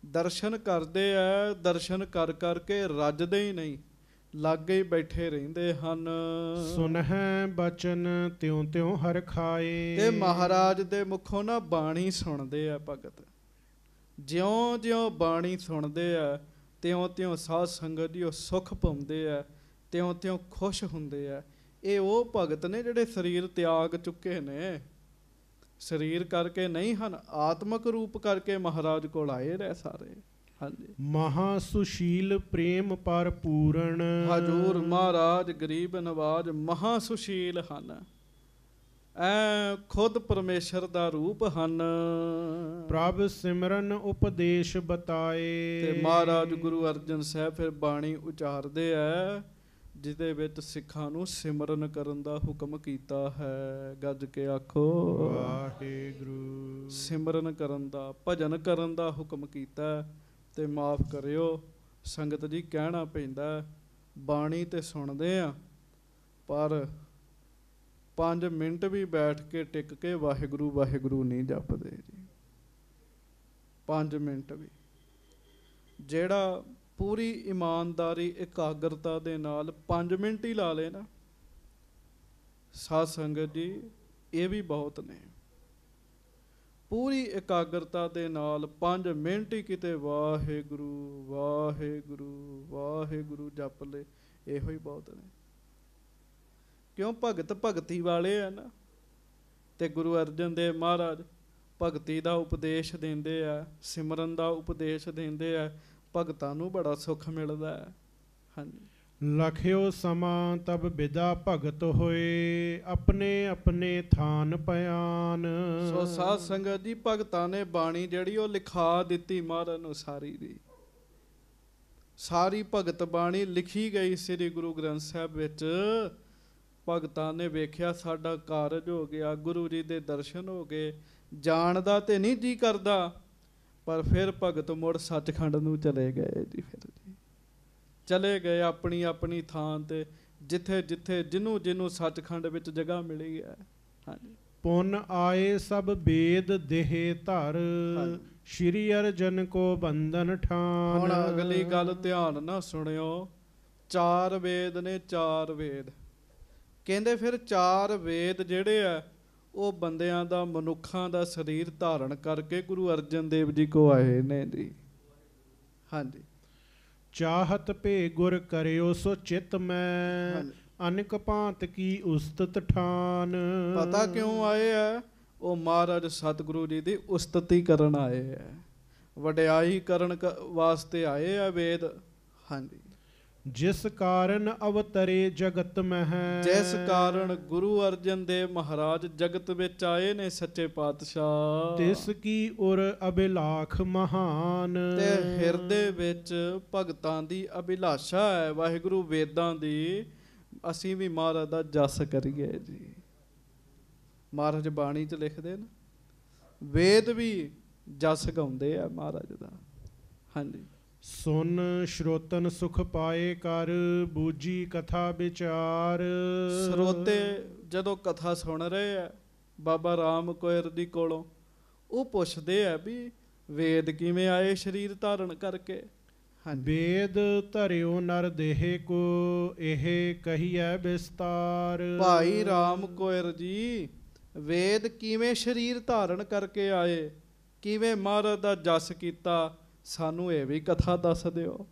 ਦਰਸ਼ਨ ਕਰਦੇ ਆ, ਦਰਸ਼ਨ ਕਰ ਕਰਕੇ ਰੱਜਦੇ ਹੀ ਨਹੀਂ, ਲਾਗੇ ਹੀ ਬੈਠੇ ਰਹਿੰਦੇ ਹਨ। ਸੁਨਹਿ ਬਚਨ ਤਿਉ ਤਿਉ ਹਰਿ ਖਾਏ। ਤੇ ਮਹਾਰਾਜ ਦੇ ਮੁਖੋਂ ਨਾ ਬਾਣੀ ਸੁਣਦੇ ਆ ਭਗਤ। ਜਿਉਂ ਜਿਉਂ ਬਾਣੀ ਸੁਣਦੇ ਆ, ਤਿਉਂ ਤਿਉਂ ਸਾਧ ਸੰਗਤ ਜੀ ਉਹ ਸੁੱਖ ਪਾਉਂਦੇ ਆ, ਤਿਉਂ ਤਿਉਂ ਖੁਸ਼ ਹੁੰਦੇ ਆ। ਇਹ ਉਹ ਭਗਤ ਨੇ ਜਿਹੜੇ ਸਰੀਰ ਤਿਆਗ ਚੁੱਕੇ ਨੇ। ਸਰੀਰ ਕਰਕੇ ਨਹੀਂ ਹਨ, ਆਤਮਕ ਰੂਪ ਕਰਕੇ ਮਹਾਰਾਜ ਕੋਲ ਆਏ ਰਹੇ ਸਾਰੇ। ਹਾਂਜੀ। ਮਹਾ ਸੁਸ਼ੀਲ ਪ੍ਰੇਮ ਪਰ ਪੂਰਨ। ਹਜੂਰ ਮਹਾਰਾਜ ਗਰੀਬ ਨਵਾਜ ਮਹਾ ਸੁਸ਼ੀਲ ਹਨ। ਐ ਖੁਦ ਪਰਮੇਸ਼ਰ ਦਾ ਰੂਪ ਹਨ। ਪ੍ਰਭ ਸਿਮਰਨ ਉਪਦੇਸ਼ ਬਤਾਏ। ਤੇ ਮਹਾਰਾਜ ਗੁਰੂ ਅਰਜਨ ਸਾਹਿਬ ਫਿਰ ਬਾਣੀ ਉਚਾਰਦੇ ਆ, ਜਿਹਦੇ ਵਿੱਚ ਸਿੱਖਾਂ ਨੂੰ ਸਿਮਰਨ ਕਰਨ ਦਾ ਹੁਕਮ ਕੀਤਾ ਹੈ। ਗੱਜ ਕੇ ਆਖੋ ਵਾਹਿਗੁਰੂ। ਸਿਮਰਨ ਕਰਨ ਦਾ, ਭਜਨ ਕਰਨ ਦਾ ਹੁਕਮ ਕੀਤਾ। ਤੇ ਮਾਫ ਕਰਿਓ ਸੰਗਤ ਜੀ, ਕਹਿਣਾ ਪੈਂਦਾ ਬਾਣੀ ਤੇ ਸੁਣਦੇ ਆ, ਪਰ 5 ਮਿੰਟ ਵੀ ਬੈਠ ਕੇ ਟਿਕ ਕੇ ਵਾਹਿਗੁਰੂ ਵਾਹਿਗੁਰੂ ਨਹੀਂ ਜਪਦੇ ਜੀ। 5 ਮਿੰਟ ਵੀ। ਜਿਹੜਾ ਪੂਰੀ ਇਮਾਨਦਾਰੀ ਇਕਾਗਰਤਾ ਦੇ ਨਾਲ 5 ਮਿੰਟ ਹੀ ਲਾ ਲੇ ਨਾ ਸਾਧ ਸੰਗਤ ਜੀ, ਇਹ ਵੀ ਬਹੁਤ ਨੇ। ਪੂਰੀ ਇਕਾਗਰਤਾ ਦੇ ਨਾਲ 5 ਮਿੰਟ ਹੀ ਕਿਤੇ ਵਾਹਿਗੁਰੂ ਵਾਹਿਗੁਰੂ ਵਾਹਿਗੁਰੂ ਜਪ ਲੈ, ਇਹੋ ਹੀ ਬਹੁਤ ਨੇ। ਕਿਉਂ? ਭਗਤ ਭਗਤੀ ਵਾਲੇ ਆ ਨਾ। ਤੇ ਗੁਰੂ ਅਰਜਨ ਦੇਵ ਮਹਾਰਾਜ ਭਗਤੀ ਦਾ ਉਪਦੇਸ਼ ਦਿੰਦੇ ਆ, ਸਿਮਰਨ ਦਾ ਉਪਦੇਸ਼ ਦਿੰਦੇ ਆ। ਭਗਤਾਂ ਨੂੰ ਬੜਾ ਸੁੱਖ ਮਿਲਦਾ ਹੈ। ਹਾਂਜੀ। ਲਖਿਓ ਸਮਾਂ ਤਬ ਬਿਦਾ ਭਗਤ ਹੋਏ, ਆਪਣੇ ਆਪਣੇ ਥਾਨ ਪਿਆਨ। ਸੋ ਸਾਧ ਸੰਗਤ ਜੀ, ਭਗਤਾਂ ਨੇ ਬਾਣੀ ਜਿਹੜੀ ਉਹ ਲਿਖਾ ਦਿੱਤੀ ਮਹਾਰਾਜ ਨੂੰ ਸਾਰੀ ਦੀ ਸਾਰੀ। ਭਗਤ ਬਾਣੀ ਲਿਖੀ ਗਈ ਸ੍ਰੀ ਗੁਰੂ ਗ੍ਰੰਥ ਸਾਹਿਬ ਵਿੱਚ। ਭਗਤਾਂ ਨੇ ਵੇਖਿਆ ਸਾਡਾ ਕਾਰਜ ਹੋ ਗਿਆ, ਗੁਰੂ ਜੀ ਦੇ ਦਰਸ਼ਨ ਹੋ ਗਏ। ਜਾਣ ਦਾ ਤੇ ਨਹੀਂ ਜੀ ਕਰਦਾ, ਪਰ ਫਿਰ ਭਗਤ ਮੁੜ ਸੱਚਖੰਡ ਨੂੰ ਚਲੇ ਗਏ ਜੀ। ਫਿਰ ਜੀ ਚਲੇ ਗਏ ਆਪਣੀ ਆਪਣੀ ਥਾਂ ਤੇ, ਜਿੱਥੇ ਜਿੱਥੇ ਜਿਹਨੂੰ ਜਿਹਨੂੰ ਸੱਚਖੰਡ ਵਿੱਚ ਜਗ੍ਹਾ ਮਿਲੀ ਹੈ। ਹਾਂਜੀ। ਪੁੰਨ ਆਏ ਸਭ ਵੇਦ ਦੇਹ ਧਰ, ਸ਼੍ਰੀ ਅਰਜਨ ਕੋ ਬੰਧਨ ਠਾਨ। ਹੁਣ ਅਗਲੀ ਗੱਲ ਧਿਆਨ ਨਾਲ ਸੁਣਿਓ। 4 ਵੇਦ ਨੇ, 4 ਵੇਦ ਕਹਿੰਦੇ। ਫਿਰ 4 ਵੇਦ ਜਿਹੜੇ ਆ ਉਹ ਬੰਦਿਆਂ ਦਾ, ਮਨੁੱਖਾਂ ਦਾ ਸਰੀਰ ਧਾਰਨ ਕਰਕੇ ਗੁਰੂ ਅਰਜਨ ਦੇਵ ਜੀ ਕੋ ਆਏ ਨੇ ਜੀ। ਹਾਂਜੀ। ਚਾਹਤ ਭੇ ਗੁਰ ਕਰਿਓ ਸੋ ਚਿਤ ਮੈਂ, ਅਨਕ ਭਾਂਤ ਕੀ ਉਸਤਤ ਠਾਨ। ਪਤਾ ਕਿਉਂ ਆਏ ਆ? ਉਹ ਮਹਾਰਾਜ ਸਤਿਗੁਰੂ ਜੀ ਦੀ ਉਸਤਤੀ ਕਰਨ ਆਏ ਆ, ਵਡਿਆਈ ਕਰਨ ਵਾਸਤੇ ਆਏ ਆ ਵੇਦ। ਹਾਂਜੀ। ਜਿਸ ਕਾਰਨ ਅਵਤਰੇ ਜਗਤ ਮਹਿ, ਜਿਸ ਕਾਰਨ ਗੁਰੂ ਅਰਜਨ ਦੇਵ ਮਹਾਰਾਜ ਜਗਤ ਵਿੱਚ ਆਏ ਨੇ ਸੱਚੇ ਪਾਤਸ਼ਾਹ, ਤਿਸ ਕੀ ਉਰ ਅਭਿਲਾਖ ਮਹਾਨ। ਤੇ ਹਿਰਦੇ ਵਿੱਚ ਭਗਤਾਂ ਦੀ ਅਭਿਲਾਸ਼ਾ ਹੈ ਵਾਹਿਗੁਰੂ ਵੇਦਾਂ ਦੀ। ਅਸੀਂ ਵੀ ਮਹਾਰਾਜ ਦਾ ਜਸ ਕਰੀਏ ਜੀ। ਮਹਾਰਾਜ ਬਾਣੀ 'ਚ ਲਿਖਦੇ ਨਾ, ਵੇਦ ਵੀ ਜਸ ਗਾਉਂਦੇ ਆ ਮਹਾਰਾਜ ਦਾ। ਹਾਂਜੀ। ਸੁਨ ਸ਼ਰੋਤਨ ਸੁਖ ਪਾਏ ਕਰ, ਬੂਝੀ ਕਥਾ ਵਿਚਾਰ। ਸਰੋਤੇ ਜਦੋਂ ਕਥਾ ਸੁਣ ਰਹੇ ਆ ਬਾਬਾ ਰਾਮ ਕੋਇਰ ਦੀ ਕੋਲੋਂ, ਉਹ ਪੁੱਛਦੇ ਆ ਵੀ ਵੇਦ ਕਿਵੇਂ ਆਏ ਸਰੀਰ ਧਾਰਨ ਕਰਕੇ। ਵੇਦ ਧਰਿਓ ਨਰ ਦੇਹ ਕੋ, ਇਹ ਕਹੀਐ ਵਿਸਤਾਰ। ਭਾਈ ਰਾਮ ਕੋਇਰ ਜੀ, ਵੇਦ ਕਿਵੇਂ ਸਰੀਰ ਧਾਰਨ ਕਰਕੇ ਆਏ, ਕਿਵੇਂ ਮਹਾਰਾਜ ਦਾ ਜਸ ਕੀਤਾ, ਸਾਨੂੰ ਇਹ ਵੀ ਕਥਾ ਦੱਸ ਦਿਓ।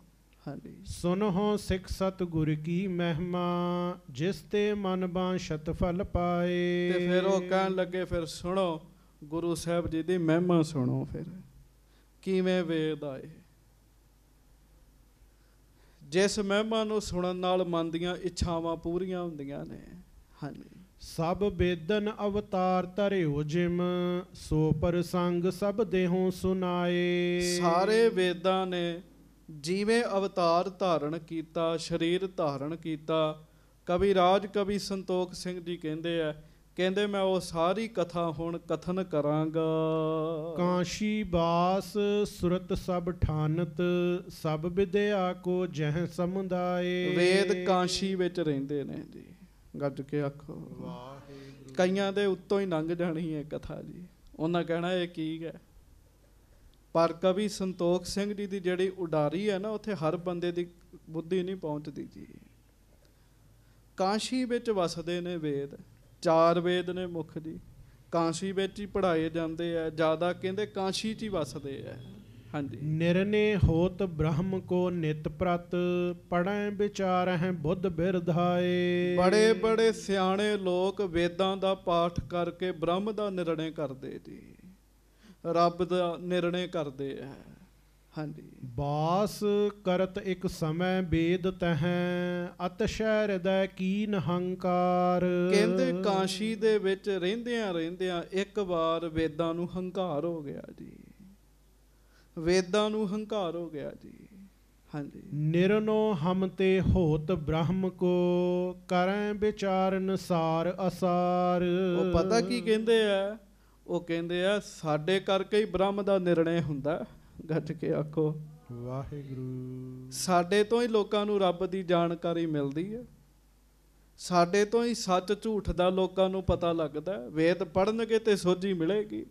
ਹਾਂਜੀ। ਸੁਨਹੁ ਸਿੱਖ ਸਤ ਗੁਰ ਕੀ ਮਹਿਮਾ, ਜਿਸ ਤੇ ਮਨ ਬਾਂਛਤ ਫਲ ਪਾਏ। ਤੇ ਫਿਰ ਉਹ ਕਹਿਣ ਲੱਗੇ, ਫਿਰ ਸੁਣੋ ਗੁਰੂ ਸਾਹਿਬ ਜੀ ਦੀ ਮਹਿਮਾ ਸੁਣੋ, ਫਿਰ ਕਿਵੇਂ ਵੇਦ ਆਏ। ਜਿਸ ਮਹਿਮਾ ਨੂੰ ਸੁਣਨ ਨਾਲ ਮਨ ਦੀਆਂ ਇੱਛਾਵਾਂ ਪੂਰੀਆਂ ਹੁੰਦੀਆਂ ਨੇ। ਹਾਂਜੀ। ਸਭ ਵੇਦਨ ਅਵਤਾਰ ਧਰਿਓ ਜਿਮ, ਸੋ ਪ੍ਰਸੰਗ ਸਭ ਦੇਹੋਂ ਸੁਨਾਏ। ਸਾਰੇ ਵੇਦਾਂ ਨੇ ਜਿਵੇਂ ਅਵਤਾਰ ਧਾਰਨ ਕੀਤਾ, ਸਰੀਰ ਧਾਰਨ ਕੀਤਾ। ਕਵੀ ਰਾਜ ਕਵੀ ਸੰਤੋਖ ਸਿੰਘ ਜੀ ਕਹਿੰਦੇ ਆ, ਕਹਿੰਦੇ ਮੈਂ ਉਹ ਸਾਰੀ ਕਥਾ ਹੁਣ ਕਥਨ ਕਰਾਂਗਾ। ਕਾਸ਼ੀ ਬਾਸ ਸੁਰਤ ਸਭ ਠਾਨਤ, ਸਭ ਵਿਦਿਆ ਕੋ ਜਹ ਸਮੁਦਾਏ। ਵੇਦ ਕਾਸ਼ੀ ਵਿੱਚ ਰਹਿੰਦੇ ਨੇ ਜੀ, ਗੱਜ ਕੇ ਆਖੋ ਵਾਹਿਗੁਰੂ। ਕਈਆਂ ਦੇ ਉੱਤੋਂ ਹੀ ਲੰਘ ਜਾਣੀ ਹੈ ਕਥਾ ਜੀ, ਉਹਨਾਂ ਕਹਿਣਾ ਇਹ ਕੀ ਹੈ। ਪਰ ਕਵੀ ਸੰਤੋਖ ਸਿੰਘ ਜੀ ਦੀ ਜਿਹੜੀ ਉਡਾਰੀ ਹੈ ਨਾ, ਉੱਥੇ ਹਰ ਬੰਦੇ ਦੀ ਬੁੱਧੀ ਨਹੀਂ ਪਹੁੰਚਦੀ ਜੀ। ਕਾਸ਼ੀ ਵਿੱਚ ਵਸਦੇ ਨੇ ਵੇਦ, 4 ਵੇਦ ਨੇ ਮੁੱਖ ਜੀ, ਕਾਸ਼ੀ ਵਿੱਚ ਹੀ ਪੜ੍ਹਾਏ ਜਾਂਦੇ ਆ ਜ਼ਿਆਦਾ, ਕਹਿੰਦੇ ਕਾਸ਼ੀ 'ਚ ਹੀ ਵਸਦੇ ਆ। ਹਾਂਜੀ। ਨਿਰਨੇ ਹੋਤ ਬ੍ਰਹਮ ਕੋ ਨਿਤ ਪ੍ਰਤ, ਪੜ੍ਹੈ ਵਿਚਾਰਹਿ ਬੁੱਧ ਬਿਰਧਾਏ। ਬੜੇ ਬੜੇ ਸਿਆਣੇ ਲੋਕ ਵੇਦਾਂ ਦਾ ਪਾਠ ਕਰਕੇ ਬ੍ਰਹਮ ਦਾ ਨਿਰਣੇ ਕਰਦੇ ਜੀ, ਰੱਬ ਦਾ ਨਿਰਣੇ ਕਰਦੇ ਆ। ਹਾਂਜੀ। ਬਾਸ ਕਰਤ ਇੱਕ ਸਮੈ ਵੇਦ ਤਹੈ, ਅਤਸ਼ੈ ਹਿਰਦੈ ਕੀਨ ਹੰਕਾਰ। ਕਹਿੰਦੇ ਕਾਸ਼ੀ ਦੇ ਵਿੱਚ ਰਹਿੰਦਿਆਂ ਰਹਿੰਦਿਆਂ ਇੱਕ ਵਾਰ ਵੇਦਾਂ ਨੂੰ ਹੰਕਾਰ ਹੋ ਗਿਆ ਜੀ, ਵੇਦਾਂ ਨੂੰ ਹੰਕਾਰ ਹੋ ਗਿਆ ਜੀ। ਹਾਂਜੀ। ਨਿਰਨੋ ਹਮ ਤੇ ਹੋਤ ਬ੍ਰਹਮ ਕੋ, ਕਰੈ ਵਿਚਾਰਨ ਸਾਰ ਅਸਾਰ। ਉਹ ਪਤਾ ਕੀ ਕਹਿੰਦੇ ਆ, ਉਹ ਕਹਿੰਦੇ ਆ ਸਾਡੇ ਕਰਕੇ ਹੀ ਬ੍ਰਹਮ ਦਾ ਨਿਰਣੇ ਹੁੰਦਾ। ਗੱਜ ਕੇ ਆਖੋ ਵਾਹਿਗੁਰੂ। ਸਾਡੇ ਤੋਂ ਹੀ ਲੋਕਾਂ ਨੂੰ ਰੱਬ ਦੀ ਜਾਣਕਾਰੀ ਮਿਲਦੀ ਹੈ, ਸਾਡੇ ਤੋਂ ਹੀ ਸੱਚ ਝੂਠ ਦਾ ਲੋਕਾਂ ਨੂੰ ਪਤਾ ਲੱਗਦਾ। ਵੇਦ ਪੜ੍ਹਨਗੇ ਤੇ ਸੋਝੀ ਮਿਲੇਗੀ।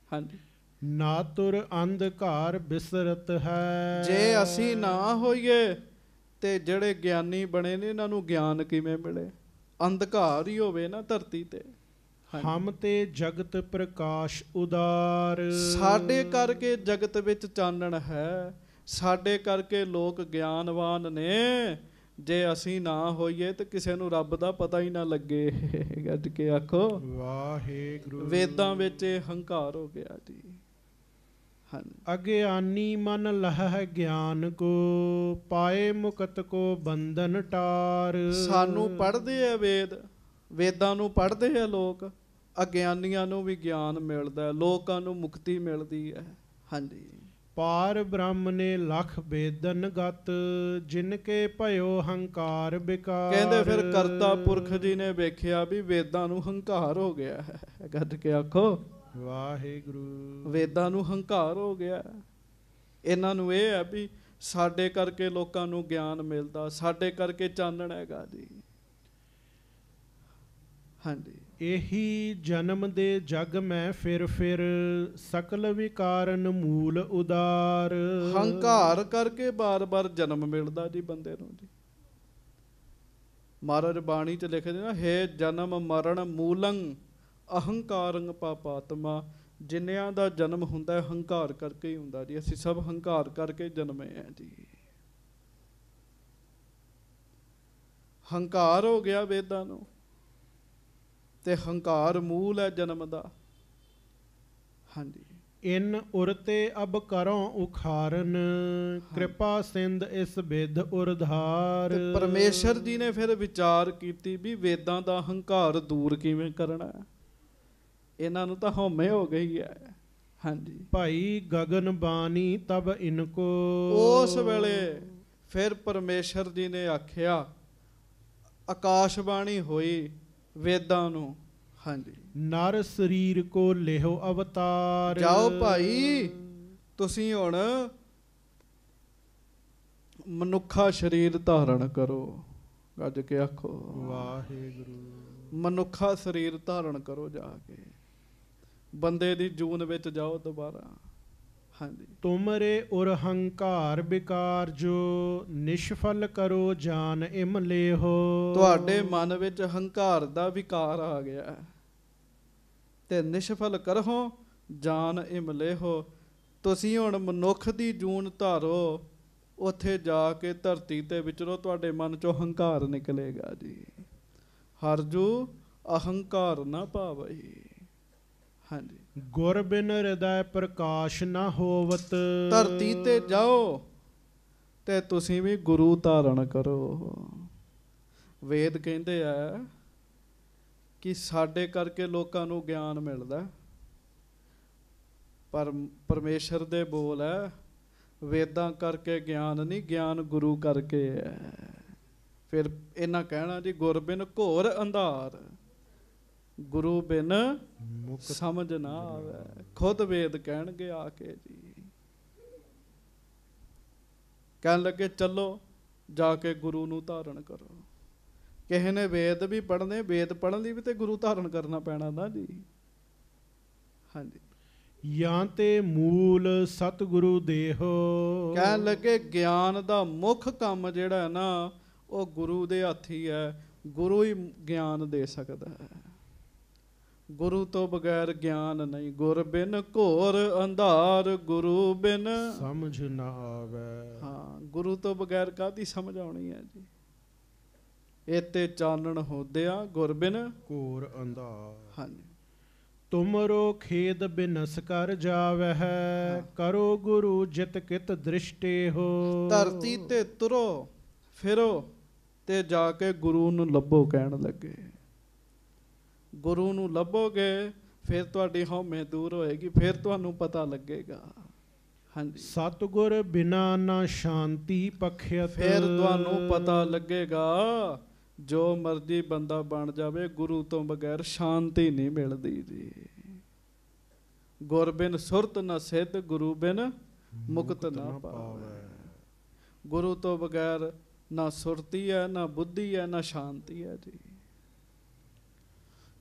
ਹਾਂਜੀ। ਨਾ ਤੁਰ ਅੰਧਕਾਰ ਬਿਸਰਤ ਹੈ। ਜੇ ਅਸੀਂ ਨਾ ਹੋਈਏ ਤੇ ਜਿਹੜੇ ਗਿਆਨੀ ਬਣੇ ਨੇ ਇਹਨਾਂ ਨੂੰ ਗਿਆਨ ਕਿਵੇਂ ਮਿਲੇ, ਅੰਧਕਾਰ ਹੀ ਹੋਵੇ ਨਾ ਧਰਤੀ ਤੇ। ਹਮ ਤੇ ਜਗਤ ਪ੍ਰਕਾਸ਼ ਉਦਾਰ। ਸਾਡੇ ਕਰਕੇ ਜਗਤ ਵਿੱਚ ਚਾਨਣ ਹੈ, ਸਾਡੇ ਕਰਕੇ ਲੋਕ ਗਿਆਨਵਾਨ ਨੇ। ਜੇ ਅਸੀਂ ਨਾ ਹੋਈਏ ਤੇ ਕਿਸੇ ਨੂੰ ਰੱਬ ਦਾ ਪਤਾ ਹੀ ਨਾ ਲੱਗੇ। ਗੱਜ ਕੇ ਆਖੋ ਵਾਹਿਗੁਰੂ। ਵੇਦਾਂ ਵਿੱਚ ਹੰਕਾਰ ਹੋ ਗਿਆ ਜੀ। ਅਗਿਆਨੀ ਮਨ ਲਹਿ ਗਿਆਨ ਕੋ, ਪਾਏ ਮੁਕਤ ਕੋ ਬੰਧਨ ਟਾਰ। ਸਾਨੂੰ ਪੜ੍ਹਦੇ ਆ ਵੇਦ, ਵੇਦਾਂ ਨੂੰ ਪੜ੍ਹਦੇ ਆ ਲੋਕ, ਅਗਿਆਨੀਆਂ ਨੂੰ ਵੀ ਗਿਆਨ ਮਿਲਦਾ, ਲੋਕਾਂ ਨੂੰ ਮੁਕਤੀ ਮਿਲਦੀ ਹੈ। ਹਾਂਜੀ। ਪਾਰ ਬ੍ਰਹਮ ਨੇ ਲਖ ਵੇਦਨ ਗਤ, ਜਿਨ ਕੇ ਭਇਓ ਹੰਕਾਰ ਵਿਕਾਰ। ਕਹਿੰਦੇ ਫਿਰ ਕਰਤਾ ਪੁਰਖ ਜੀ ਨੇ ਵੇਖਿਆ ਵੀ ਵੇਦਾਂ ਨੂੰ ਹੰਕਾਰ ਹੋ ਗਿਆ ਹੈ। ਗੱਜ ਕੇ ਆਖੋ ਵਾਹਿਗੁਰੂ। ਵੇਦਾਂ ਨੂੰ ਹੰਕਾਰ ਹੋ ਗਿਆ। ਇਹਨਾਂ ਨੂੰ ਇਹ ਹੈ ਵੀ ਸਾਡੇ ਕਰਕੇ ਲੋਕਾਂ ਨੂੰ ਗਿਆਨ ਮਿਲਦਾ, ਸਾਡੇ ਕਰਕੇ ਚਾਨਣ ਹੈਗਾ ਜੀ। ਹਾਂਜੀ। ਇਹੀ ਜਨਮ ਦੇ ਜਗ ਮੈਂ ਫਿਰ ਸਕਲ ਵਿਕਾਰਨ ਮੂਲ ਉਦਾਰ। ਹੰਕਾਰ ਕਰਕੇ ਬਾਰ-ਬਾਰ ਜਨਮ ਮਿਲਦਾ ਜੀ ਬੰਦੇ ਨੂੰ ਜੀ। ਮਹਾਰਾਜ ਬਾਣੀ 'ਚ ਲਿਖਦੇ ਨਾ, ਹੇ ਜਨਮ ਮਰਨ ਮੂਲੰ ਅਹੰਕਾਰੰ ਪਾਪਾਤਮਾ। ਜਿੰਨਿਆਂ ਦਾ ਜਨਮ ਹੁੰਦਾ ਹੰਕਾਰ ਕਰਕੇ ਹੀ ਹੁੰਦਾ ਜੀ। ਅਸੀਂ ਸਭ ਹੰਕਾਰ ਕਰਕੇ ਜਨਮੇ ਆ ਜੀ। ਹੰਕਾਰ ਹੋ ਗਿਆ ਵੇਦਾਂ ਨੂੰ, ਤੇ ਹੰਕਾਰ ਮੂਲ ਹੈ ਜਨਮ ਦਾ। ਹਾਂਜੀ। ਇਨ ਉਰਤੇ ਅਬ ਕਰੋ ਉਖਾਰਨ, ਕਿਰਪਾ ਸਿੰਧ ਇਸ ਵਿਦ ਉਰਧਾਰ। ਪਰਮੇਸ਼ਰ ਜੀ ਨੇ ਫਿਰ ਵਿਚਾਰ ਕੀਤੀ ਵੀ ਵੇਦਾਂ ਦਾ ਹੰਕਾਰ ਦੂਰ ਕਿਵੇਂ ਕਰਨਾ। ਇਹਨਾਂ ਨੂੰ ਤਾਂ ਹਉਮੈ ਹੋ ਗਈ ਹੈ। ਹਾਂਜੀ। ਭਾਈ ਗਗਨ ਬਾਣੀ ਤਬ ਇਨਕੋ। ਉਸ ਵੇਲੇ ਫਿਰ ਪਰਮੇਸ਼ਰ ਜੀ ਨੇ ਆਖਿਆ, ਆਕਾਸ਼ਬਾਣੀ ਹੋਈ ਵੇਦਾਂ ਨੂੰ। ਹਾਂਜੀ। ਨਰ ਸਰੀਰ ਕੋ ਲਿਹੋ ਅਵਤਾਰ। ਜਾਓ ਭਾਈ, ਤੁਸੀਂ ਹੁਣ ਮਨੁੱਖਾ ਸਰੀਰ ਧਾਰਨ ਕਰੋ। ਗੱਜ ਕੇ ਆਖੋ ਵਾਹਿਗੁਰੂ। ਮਨੁੱਖਾ ਸਰੀਰ ਧਾਰਨ ਕਰੋ, ਜਾ ਕੇ ਬੰਦੇ ਦੀ ਜੂਨ ਵਿੱਚ ਜਾਓ ਦੁਬਾਰਾ। ਹਾਂਜੀ। ਤੁਮਰੇ ਉਰ ਹੰਕਾਰ ਵਿਕਾਰ ਜੋ ਨਿਸ਼ਫਲ ਕਰੋ ਜਾਨ ਇਮ ਲੇਹੋ। ਤੁਹਾਡੇ ਮਨ ਵਿੱਚ ਹੰਕਾਰ ਦਾ ਵਿਕਾਰ ਆ ਗਿਆ ਤੇ ਨਿਸ਼ਫਲ ਕਰੋ ਜਾਨ ਇਮ ਲੇਹੋ। ਤੁਸੀਂ ਹੁਣ ਮਨੁੱਖ ਦੀ ਜੂਨ ਧਾਰੋ, ਉੱਥੇ ਜਾ ਕੇ ਧਰਤੀ ਤੇ ਵਿਚਰੋ, ਤੁਹਾਡੇ ਮਨ ਚੋਂ ਹੰਕਾਰ ਨਿਕਲੇਗਾ ਜੀ। ਹਰਜੂ ਅਹੰਕਾਰ ਨਾ ਪਾਵਈ। ਹਾਂਜੀ। ਗੁਰ ਬਿਨ ਹਿਰਦੈ ਪ੍ਰਕਾਸ਼ ਨਾ ਹੋਵਤ। ਧਰਤੀ ਤੇ ਜਾਓ ਤੇ ਤੁਸੀਂ ਵੀ ਗੁਰੂ ਧਾਰਨ ਕਰੋ। ਵੇਦ ਕਹਿੰਦੇ ਆ ਕਿ ਸਾਡੇ ਕਰਕੇ ਲੋਕਾਂ ਨੂੰ ਗਿਆਨ ਮਿਲਦਾ, ਪਰ ਪਰਮੇਸ਼ਰ ਦੇ ਬੋਲ ਹੈ, ਵੇਦਾਂ ਕਰਕੇ ਗਿਆਨ ਨਹੀਂ, ਗਿਆਨ ਗੁਰੂ ਕਰਕੇ ਹੈ। ਫਿਰ ਇਹਨਾਂ ਕਹਿਣਾ ਜੀ, ਗੁਰ ਬਿਨ ਘੋਰ ਅੰਧਾਰ, ਗੁਰੂ ਬਿਨ ਸਮਝ ਨਾ ਆਵੇ। ਖੁਦ ਵੇਦ ਕਹਿਣਗੇ ਆ ਕੇ ਜੀ। ਕਹਿਣ ਲੱਗੇ ਚਲੋ ਜਾ ਕੇ ਗੁਰੂ ਨੂੰ ਧਾਰਨ ਕਰੋ। ਕਿਸੇ ਨੇ ਵੇਦ ਵੀ ਪੜ੍ਹਨੇ, ਵੇਦ ਪੜ੍ਹਨ ਲਈ ਵੀ ਤੇ ਗੁਰੂ ਧਾਰਨ ਕਰਨਾ ਪੈਣਾ ਨਾ ਜੀ। ਹਾਂਜੀ। ਜਾਂ ਤੇ ਮੂਲ ਸਤਿਗੁਰੂ ਦੇਹੋ। ਕਹਿਣ ਲੱਗੇ ਗਿਆਨ ਦਾ ਮੁੱਖ ਕੰਮ ਜਿਹੜਾ ਹੈ ਨਾ, ਉਹ ਗੁਰੂ ਦੇ ਹੱਥ ਹੀ ਹੈ। ਗੁਰੂ ਹੀ ਗਿਆਨ ਦੇ ਸਕਦਾ ਹੈ, ਗੁਰੂ ਤੋਂ ਬਗੈਰ ਗਿਆਨ ਨਹੀਂ। ਗੁਰ ਬਿਨ ਘੋਰ ਅੰਧਾਰ, ਗੁਰੂ ਬਿਨ ਸਮਝ ਨਾ ਆਵੇ। ਹਾਂ, ਗੁਰੂ ਤੋਂ ਬਗੈਰ ਕਾਹਦੀ ਸਮਝ ਆਉਣੀ ਹੈ ਜੀ। ਇਤੇ ਚਾਨਣ ਹੋਦਿਆ ਗੁਰ ਬਿਨ ਘੋਰ ਅੰਧਾਰ। ਹਾਂਜੀ। ਤੁਮਰੋ ਖੇਦ ਬਿਨਸ ਕਰ ਜਾਵਹਿ, ਕਰੋ ਗੁਰੂ ਜਿਤ ਕਿਤ ਦ੍ਰਿਸ਼ਟੇ ਹੋ। ਧਰਤੀ ਤੇ ਤੁਰੋ ਫਿਰੋ ਤੇ ਜਾ ਕੇ ਗੁਰੂ ਨੂੰ ਲੱਭੋ। ਕਹਿਣ ਲੱਗੇ ਗੁਰੂ ਨੂੰ ਲੱਭੋਗੇ, ਫਿਰ ਤੁਹਾਡੀ ਹਉਮੈ ਦੂਰ ਹੋਏਗੀ, ਫਿਰ ਤੁਹਾਨੂੰ ਪਤਾ ਲੱਗੇਗਾ। ਹਾਂਜੀ। ਸਤਿਗੁਰ ਬਿਨਾ ਨਾ ਸ਼ਾਂਤੀ ਪਖਿਅਤ। ਫਿਰ ਤੁਹਾਨੂੰ ਪਤਾ ਲੱਗੇਗਾ, ਜੋ ਮਰਜ਼ੀ ਬੰਦਾ ਬਣ ਜਾਵੇ, ਗੁਰੂ ਤੋਂ ਬਗੈਰ ਸ਼ਾਂਤੀ ਨਹੀਂ ਮਿਲਦੀ ਜੀ। ਗੁਰ ਬਿਨ ਸੁਰਤ ਨ ਸਿੱਧ, ਗੁਰੂ ਬਿਨ ਮੁਕਤ ਨਾ ਪਾਵੇ। ਗੁਰੂ ਤੋਂ ਬਗੈਰ ਨਾ ਸੁਰਤੀ ਹੈ, ਨਾ ਬੁੱਧੀ ਹੈ, ਨਾ ਸ਼ਾਂਤੀ ਹੈ ਜੀ।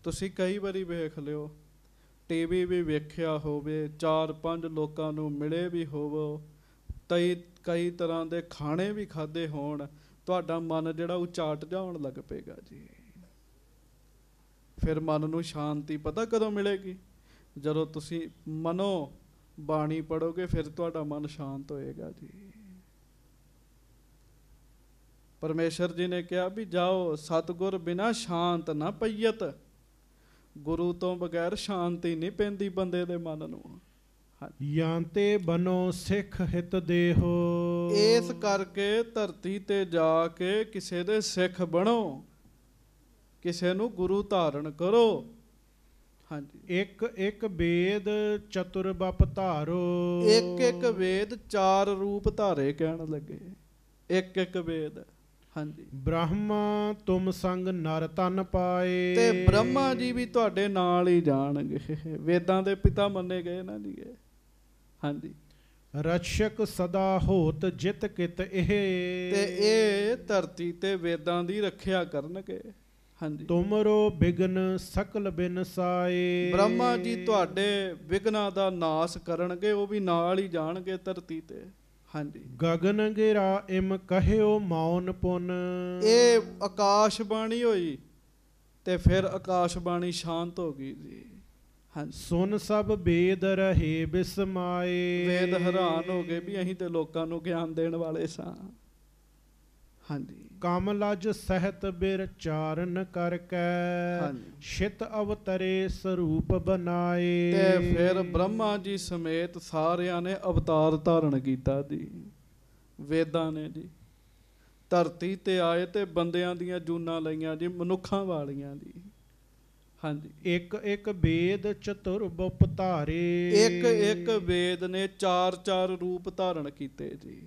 ਤੁਸੀਂ ਕਈ ਵਾਰੀ ਵੇਖ ਲਿਓ, ਟੀਵੀ ਵੀ ਵੇਖਿਆ ਹੋਵੇ, 4-5 ਲੋਕਾਂ ਨੂੰ ਮਿਲੇ ਵੀ ਹੋਵੋ, ਕਈ ਤਰ੍ਹਾਂ ਦੇ ਖਾਣੇ ਵੀ ਖਾਦੇ ਹੋਣ, ਤੁਹਾਡਾ ਮਨ ਜਿਹੜਾ ਉਚਾਟ ਜਾਣ ਲੱਗ ਪਏਗਾ ਜੀ। ਫਿਰ ਮਨ ਨੂੰ ਸ਼ਾਂਤੀ ਪਤਾ ਕਦੋਂ ਮਿਲੇਗੀ? ਜਦੋਂ ਤੁਸੀਂ ਮਨੋ ਬਾਣੀ ਪੜੋਗੇ, ਫਿਰ ਤੁਹਾਡਾ ਮਨ ਸ਼ਾਂਤ ਹੋਏਗਾ ਜੀ। ਪਰਮੇਸ਼ਰ ਜੀ ਨੇ ਕਿਹਾ ਵੀ ਜਾਓ, ਸਤਿਗੁਰ ਬਿਨਾ ਸ਼ਾਂਤ ਨਾ ਪਈਅਤ। ਗੁਰੂ ਤੋਂ ਬਗੈਰ ਸ਼ਾਂਤੀ ਨਹੀਂ ਪੈਂਦੀ ਬੰਦੇ ਦੇ ਮਨ ਨੂੰ। ਜਾਂ ਤੇ ਬਨੋ ਸਿੱਖ ਹਿਤ ਦੇਹੋ। ਇਸ ਕਰਕੇ ਧਰਤੀ ਤੇ ਜਾ ਕੇ ਕਿਸੇ ਦੇ ਸਿੱਖ ਬਣੋ, ਕਿਸੇ ਨੂੰ ਗੁਰੂ ਧਾਰਨ ਕਰੋ। ਹਾਂਜੀ। ਇੱਕ ਇੱਕ ਵੇਦ ਚਤੁਰ ਬਪ ਧਾਰੋ। ਇੱਕ ਇੱਕ ਵੇਦ 4 ਰੂਪ ਧਾਰੇ। ਕਹਿਣ ਲੱਗੇ ਇੱਕ ਇੱਕ ਵੇਦ। ਹਾਂਜੀ। ਬ੍ਰਹਮਾ ਤੁਮ ਸੰਗ ਨਰ ਤਨ ਪਾਏ। ਤੇ ਬ੍ਰਹਮਾ ਜੀ ਵੀ ਤੁਹਾਡੇ ਨਾਲ ਹੀ ਜਾਣਗੇ, ਵੇਦਾਂ ਦੇ ਪਿਤਾ ਮੰਨੇ ਗਏ ਨਾ ਜੀ। ਹਾਂਜੀ। ਰਕਸ਼ਕ ਸਦਾ ਹੋਤ ਜਿਤ ਕਿਤ ਇਹ। ਤੇ ਇਹ ਧਰਤੀ ਤੇ ਵੇਦਾਂ ਦੀ ਰੱਖਿਆ ਕਰਨਗੇ। ਹਾਂਜੀ। ਤੁਮਰੋ ਬਿਗਨ ਸਕਲ ਬਿਨ ਸਾਏ। ਬ੍ਰਹਮਾ ਜੀ ਤੁਹਾਡੇ ਵਿਗਨਾਂ ਦਾ ਨਾਸ ਕਰਨਗੇ, ਉਹ ਵੀ ਨਾਲ ਹੀ ਜਾਣਗੇ ਧਰਤੀ ਤੇ। ਹਾਂਜੀ। ਗਗਨ ਗਿਰਾ ਇਮ ਕਹਿਓ ਮੌਨ ਪੁਨ। ਇਹ ਆਕਾਸ਼ ਬਾਣੀ ਹੋਈ ਤੇ ਫਿਰ ਆਕਾਸ਼ ਬਾਣੀ ਸ਼ਾਂਤ ਹੋ ਗਈ ਜੀ। ਹਾਂਜੀ। ਸੁਨ ਸਭ ਵੇਦ ਰਹੇ ਬਿਸਮਾਏ। ਵੇਦ ਹੈਰਾਨ ਹੋ ਗਏ ਵੀ ਅਸੀਂ ਤੇ ਲੋਕਾਂ ਨੂੰ ਗਿਆਨ ਦੇਣ ਵਾਲੇ ਸਾਂ। ਹਾਂਜੀ। ਕਮਲਜ ਸਹਿਤ ਬਿਰਚਾਰਨ ਕਰਕੇ ਸ਼ਿਤ ਅਵਤਰੇ ਸਰੂਪ ਬਣਾਏ। ਤੇ ਫਿਰ ਬ੍ਰਹਮਾ ਜੀ ਸਮੇਤ ਸਾਰਿਆਂ ਨੇ ਅਵਤਾਰ ਧਾਰਨ ਕੀਤਾ ਜੀ। ਵੇਦਾਂ ਨੇ ਜੀ ਧਰਤੀ ਤੇ ਆਏ ਤੇ ਬੰਦਿਆਂ ਦੀਆਂ ਜੂਨਾਂ ਲਈਆਂ ਜੀ, ਮਨੁੱਖਾਂ ਵਾਲੀਆਂ ਜੀ। ਹਾਂਜੀ। ਇੱਕ ਇੱਕ ਵੇਦ ਚਤੁਰ ਬਪ ਧਾਰੇ। ਇੱਕ ਇੱਕ ਵੇਦ ਨੇ 4-4 ਰੂਪ ਧਾਰਨ ਕੀਤੇ ਜੀ।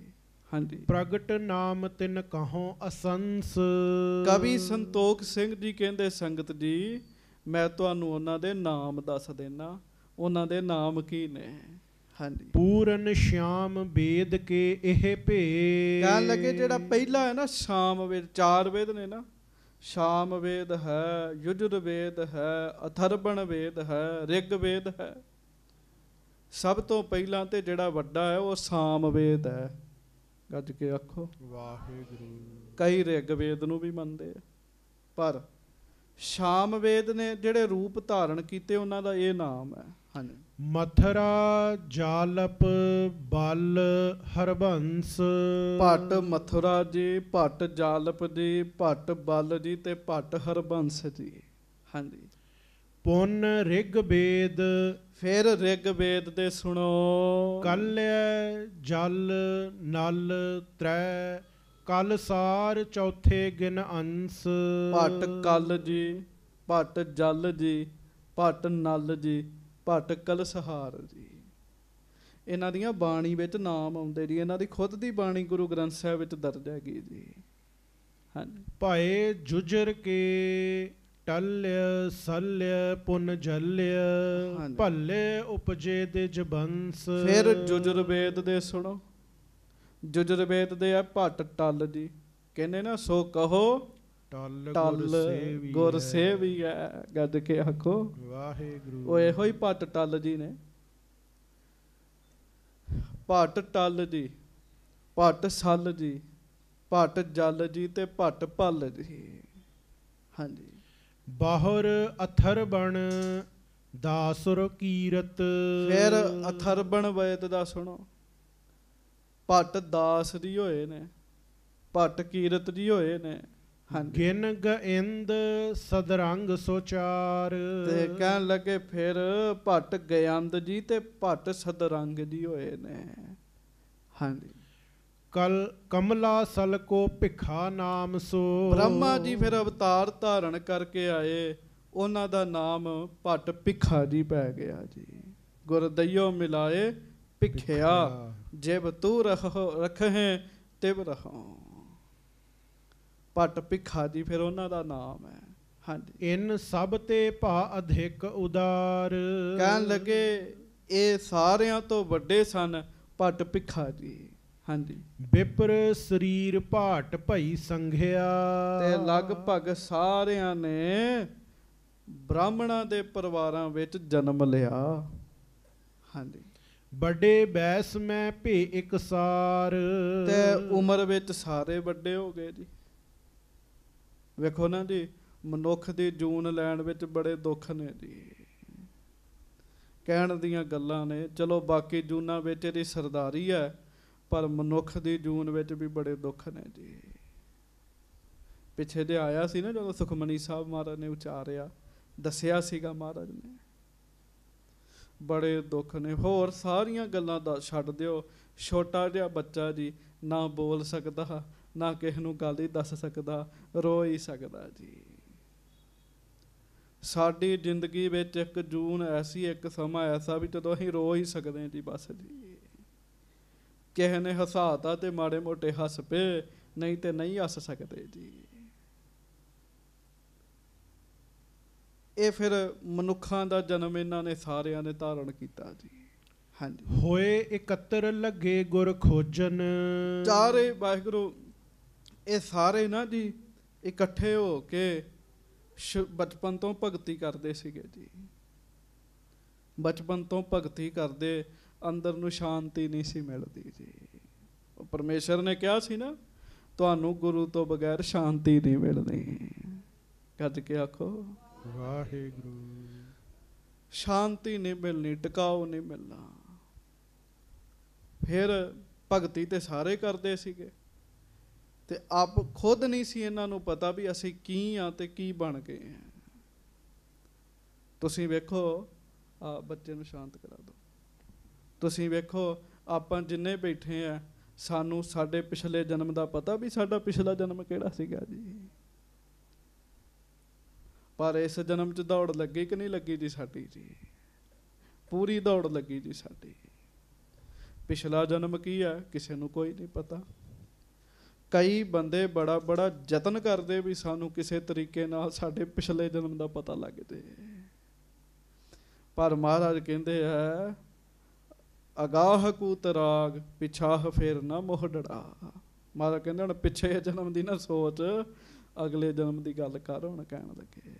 ਹਾਂਜੀ। ਪ੍ਰਗਟ ਨਾਮ ਤਿਨ ਕਹੋ ਅਸੰਸ। ਕਵੀ ਸੰਤੋਖ ਸਿੰਘ ਜੀ ਕਹਿੰਦੇ, ਸੰਗਤ ਜੀ ਮੈਂ ਤੁਹਾਨੂੰ ਉਹਨਾਂ ਦੇ ਨਾਮ ਦੱਸ ਦੇਣਾ, ਉਹਨਾਂ ਦੇ ਨਾਮ ਕੀ ਨੇ। ਹਾਂਜੀ, ਪੂਰਨ ਸ਼ਾਮ ਵੇਦ ਕੇ ਇਹ ਭੇ। ਕਹਿਣ ਲੱਗੇ ਜਿਹੜਾ ਪਹਿਲਾ ਹੈ ਨਾ ਸ਼ਾਮ ਵੇਦ, 4 ਵੇਦ ਨੇ ਨਾ, ਸ਼ਾਮ ਵੇਦ ਹੈ, ਯੁਜੁਰ ਵੇਦ ਹੈ, ਅਥਰਵਣ ਵੇਦ ਹੈ, ਰਿਗ ਵੇਦ ਹੈ। ਸਭ ਤੋਂ ਪਹਿਲਾਂ ਤੇ ਜਿਹੜਾ ਵੱਡਾ ਹੈ ਉਹ ਸਾਮ ਵੇਦ ਹੈ। ਗੱਜ ਕੇ ਆਖੋ ਵਾਹਿਗੁਰੂ। ਕਈ ਰਿਗ ਵੇਦ ਨੂੰ ਵੀ ਮੰਨਦੇ ਆ, ਪਰ ਸ਼ਾਮ ਵੇਦ ਨੇ ਜਿਹੜੇ ਰੂਪ ਧਾਰਨ ਕੀਤੇ ਉਹਨਾਂ ਦਾ ਇਹ ਨਾਮ ਹੈ। ਹਾਂਜੀ, ਮਥੁਰਾ ਜਾਲਪ ਬਲ ਹਰਬੰਸ। ਭੱਟ ਮਥੁਰਾ ਜੀ, ਭੱਟ ਜਾਲਪ ਜੀ, ਭੱਟ ਬਲ ਜੀ ਤੇ ਭੱਟ ਹਰਬੰਸ ਜੀ। ਹਾਂਜੀ, ਪੁੰਨ ਰਿਗ ਵੇਦ। ਫਿਰ ਰਿਗ ਵੇਦ ਦੇ ਸੁਣੋ। ਕਲਯ ਜਲ ਨਲ ਤ੍ਰੈ ਕਲ ਸਾਰ ਚੌਥੇ ਗਿਨ ਅੰਸ। ਭੱਟ ਕਲ ਜੀ, ਭੱਟ ਜਲ ਜੀ, ਭੱਟ ਨਲ ਜੀ, ਭੱਟ ਕਲਸਹਾਰ ਜੀ। ਇਹਨਾਂ ਦੀਆਂ ਬਾਣੀ ਵਿੱਚ ਨਾਮ ਆਉਂਦੇ ਜੀ, ਇਹਨਾਂ ਦੀ ਖੁਦ ਦੀ ਬਾਣੀ ਗੁਰੂ ਗ੍ਰੰਥ ਸਾਹਿਬ ਵਿੱਚ ਦਰਜ ਹੈਗੀ ਜੀ। ਹਾਂਜੀ, ਭਏ ਜੁਜਰ ਕੇ ਟਲਯ ਸਲਯ ਪੁਨ ਜਲਯ ਭੱਲੇ ਉਪਜੇ ਦੇ ਜਬੰਸ। ਫਿਰ ਜੁਜੁਰਵੇਦ ਦੇ ਸੁਣੋ। ਜੁਜੁਰਵੇਦ ਦੇ ਆ ਭੱਟ ਟਲ ਜੀ, ਕਹਿੰਦੇ ਨਾ ਸੋ ਕਹੋ ਟਲ ਗੁਰ ਸੇਵੀ ਹੈ। ਗੱਜ ਕੇ ਆਖੋ ਵਾਹਿਗੁਰੂ। ਉਹ ਇਹੋ ਹੀ ਭੱਟ ਟਲ ਜੀ ਨੇ। ਭੱਟ ਟਲ ਜੀ, ਭੱਟ ਸਲ ਜੀ, ਭੱਟ ਜਲ ਜੀ ਤੇ ਭੱਟ ਭੱਲ ਜੀ। ਹਾਂਜੀ, ਬਾਹਰ ਅਥਰਵਣ ਦਾਸੁਰ ਕੀਰਤ। ਫਿਰ ਅਥਰਵਣ ਵੇਦ ਦਾ ਸੁਣੋ। ਭੱਟ ਦਾਸ ਜੀ ਹੋਏ ਨੇ, ਭੱਟ ਕੀਰਤ ਜੀ ਹੋਏ ਨੇ। ਗਿਨ ਗਇੰਦ ਸਦਰੰਗ ਸੋਚਾਰ। ਤੇ ਕਹਿਣ ਲੱਗੇ ਫਿਰ ਭੱਟ ਗਯੰਦ ਜੀ ਤੇ ਭੱਟ ਸਦਰੰਗ ਜੀ ਹੋਏ ਨੇ। ਹਾਂਜੀ, ਕਮਲਾ ਸਲ ਕੋ ਭਿਖਾ ਨਾਮ ਸੋ। ਬ੍ਰਹਮਾ ਜੀ ਫਿਰ ਅਵਤਾਰ ਧਾਰਨ ਕਰਕੇ ਆਏ, ਉਹਨਾਂ ਦਾ ਨਾਮ ਭੱਟ ਭਿਖਾ ਜੀ ਪੈ ਗਿਆ ਜੀ। ਗੁਰਦਈਓ ਮਿਲਾਏ ਭਿਖਿਆ, ਜਿਵ ਤੂੰ ਰਖਹਿ ਤਿਵ ਰਹਾਉ। ਭੱਟ ਭਿਖਾ ਜੀ ਫਿਰ ਉਹਨਾਂ ਦਾ ਨਾਮ ਹੈ। ਹਾਂਜੀ, ਇਨ ਸਭ ਤੇ ਭਾ ਅਧਿਕ ਉਦਾਰ। ਕਹਿਣ ਲੱਗੇ ਇਹ ਸਾਰਿਆਂ ਤੋਂ ਵੱਡੇ ਸਨ ਭੱਟ ਭਿਖਾ ਜੀ। ਹਾਂਜੀ, ਵਿਪਰ ਸਰੀਰ ਭਾਟ ਭਈ ਸੰਘਿਆ। ਤੇ ਲਗਭਗ ਸਾਰਿਆਂ ਨੇ ਬ੍ਰਾਹਮਣਾਂ ਦੇ ਪਰਿਵਾਰਾਂ ਵਿੱਚ ਜਨਮ ਲਿਆ। ਹਾਂਜੀ, ਵੱਡੇ ਬੈਸ ਮੈਂ ਭੇ ਇਕਸਾਰ। ਤੇ ਉਮਰ ਵਿੱਚ ਸਾਰੇ ਵੱਡੇ ਹੋ ਗਏ ਜੀ। ਵੇਖੋ ਨਾ ਜੀ, ਮਨੁੱਖ ਦੀ ਜੂਨ ਲੈਣ ਵਿੱਚ ਬੜੇ ਦੁੱਖ ਨੇ ਜੀ, ਕਹਿਣ ਦੀਆਂ ਗੱਲਾਂ ਨੇ। ਚਲੋ ਬਾਕੀ ਜੂਨਾਂ ਵਿੱਚ ਇਹਦੀ ਸਰਦਾਰੀ ਹੈ, ਪਰ ਮਨੁੱਖ ਦੀ ਜੂਨ ਵਿੱਚ ਵੀ ਬੜੇ ਦੁੱਖ ਨੇ ਜੀ। ਪਿੱਛੇ ਜੇ ਆਇਆ ਸੀ ਨਾ ਜਦੋਂ ਸੁਖਮਨੀ ਸਾਹਿਬ ਮਹਾਰਾਜ ਨੇ ਉਚਾਰਿਆ, ਦੱਸਿਆ ਸੀਗਾ ਮਹਾਰਾਜ ਨੇ, ਬੜੇ ਦੁੱਖ ਨੇ। ਹੋਰ ਸਾਰੀਆਂ ਗੱਲਾਂ ਦਾ ਛੱਡ ਦਿਓ। ਛੋਟਾ ਜਿਹਾ ਬੱਚਾ ਜੀ, ਨਾ ਬੋਲ ਸਕਦਾ, ਨਾ ਕਿਸੇ ਨੂੰ ਗੱਲ ਹੀ ਦੱਸ ਸਕਦਾ, ਰੋ ਹੀ ਸਕਦਾ ਜੀ। ਸਾਡੀ ਜ਼ਿੰਦਗੀ ਵਿੱਚ ਇੱਕ ਜੂਨ ਐਸੀ, ਇੱਕ ਸਮਾਂ ਐਸਾ ਵੀ ਜਦੋਂ ਅਸੀਂ ਰੋ ਹੀ ਸਕਦੇ ਜੀ, ਬਸ ਜੀ। ਕਿਸੇ ਨੇ ਹਸਾਤਾ ਤੇ ਮਾੜੇ ਮੋਟੇ ਹੱਸ ਪਏ, ਨਹੀਂ ਤੇ ਨਹੀਂ ਹੱਸ ਸਕਦੇ ਜੀ। ਇਹ ਫਿਰ ਮਨੁੱਖਾਂ ਦਾ ਜਨਮ ਇਹਨਾਂ ਨੇ ਸਾਰਿਆਂ ਨੇ ਧਾਰਨ ਕੀਤਾ ਜੀ। ਹਾਂਜੀ, ਹੋਏ ਇਕੱਤਰ ਲੱਗੇ ਗੁਰ ਖੋਜਨ। ਚਾਰੇ ਵਾਹਿਗੁਰੂ ਇਹ ਸਾਰੇ ਨਾ ਜੀ ਇਕੱਠੇ ਹੋ ਕੇ ਬਚਪਨ ਤੋਂ ਭਗਤੀ ਕਰਦੇ ਸੀਗੇ ਜੀ। ਬਚਪਨ ਤੋਂ ਭਗਤੀ ਕਰਦੇ, ਅੰਦਰ ਨੂੰ ਸ਼ਾਂਤੀ ਨਹੀਂ ਸੀ ਮਿਲਦੀ ਜੀ। ਉਹ ਪਰਮੇਸ਼ਰ ਨੇ ਕਿਹਾ ਸੀ ਨਾ, ਤੁਹਾਨੂੰ ਗੁਰੂ ਤੋਂ ਬਗੈਰ ਸ਼ਾਂਤੀ ਨਹੀਂ ਮਿਲਣੀ। ਗੱਜ ਕੇ ਆਖੋ ਵਾਹਿਗੁਰੂ। ਸ਼ਾਂਤੀ ਨਹੀਂ ਮਿਲਣੀ, ਟਿਕਾਓ ਨਹੀਂ ਮਿਲਣਾ। ਫਿਰ ਭਗਤੀ ਤੇ ਸਾਰੇ ਕਰਦੇ ਸੀਗੇ, ਤੇ ਆਪ ਖੁਦ ਨਹੀਂ ਸੀ ਇਹਨਾਂ ਨੂੰ ਪਤਾ ਵੀ ਅਸੀਂ ਕੀ ਆ ਤੇ ਕੀ ਬਣ ਗਏ ਆ। ਤੁਸੀਂ ਵੇਖੋ, ਬੱਚੇ ਨੂੰ ਸ਼ਾਂਤ ਕਰਾ ਦਿਓ। ਤੁਸੀਂ ਵੇਖੋ, ਆਪਾਂ ਜਿੰਨੇ ਬੈਠੇ ਆ, ਸਾਨੂੰ ਸਾਡੇ ਪਿਛਲੇ ਜਨਮ ਦਾ ਪਤਾ ਵੀ ਸਾਡਾ ਪਿਛਲਾ ਜਨਮ ਕਿਹੜਾ ਸੀਗਾ ਜੀ। ਪਰ ਇਸ ਜਨਮ 'ਚ ਦੌੜ ਲੱਗੀ ਕਿ ਨਹੀਂ ਲੱਗੀ ਜੀ ਸਾਡੀ ਜੀ? ਪੂਰੀ ਦੌੜ ਲੱਗੀ ਜੀ ਸਾਡੀ। ਪਿਛਲਾ ਜਨਮ ਕੀ ਹੈ ਕਿਸੇ ਨੂੰ ਕੋਈ ਨਹੀਂ ਪਤਾ। ਕਈ ਬੰਦੇ ਬੜਾ ਬੜਾ ਯਤਨ ਕਰਦੇ ਵੀ ਸਾਨੂੰ ਕਿਸੇ ਤਰੀਕੇ ਨਾਲ ਸਾਡੇ ਪਿਛਲੇ ਜਨਮ ਦਾ ਪਤਾ ਲੱਗ ਜੇ, ਪਰ ਮਹਾਰਾਜ ਕਹਿੰਦੇ ਹੈ ਅਗਾਹ ਕੂ ਤਰਾਗ ਪਿਛਾਹ ਫੇਰ ਨਾ ਮੋਹੜੜਾ। ਮਹਾਰਾਜ ਕਹਿੰਦੇ ਹੁਣ ਪਿਛੇ ਜਨਮ ਦੀ ਨਾ ਸੋਚ, ਅਗਲੇ ਜਨਮ ਦੀ ਗੱਲ ਕਰ। ਹੁਣ ਕਹਿਣ ਲੱਗੇ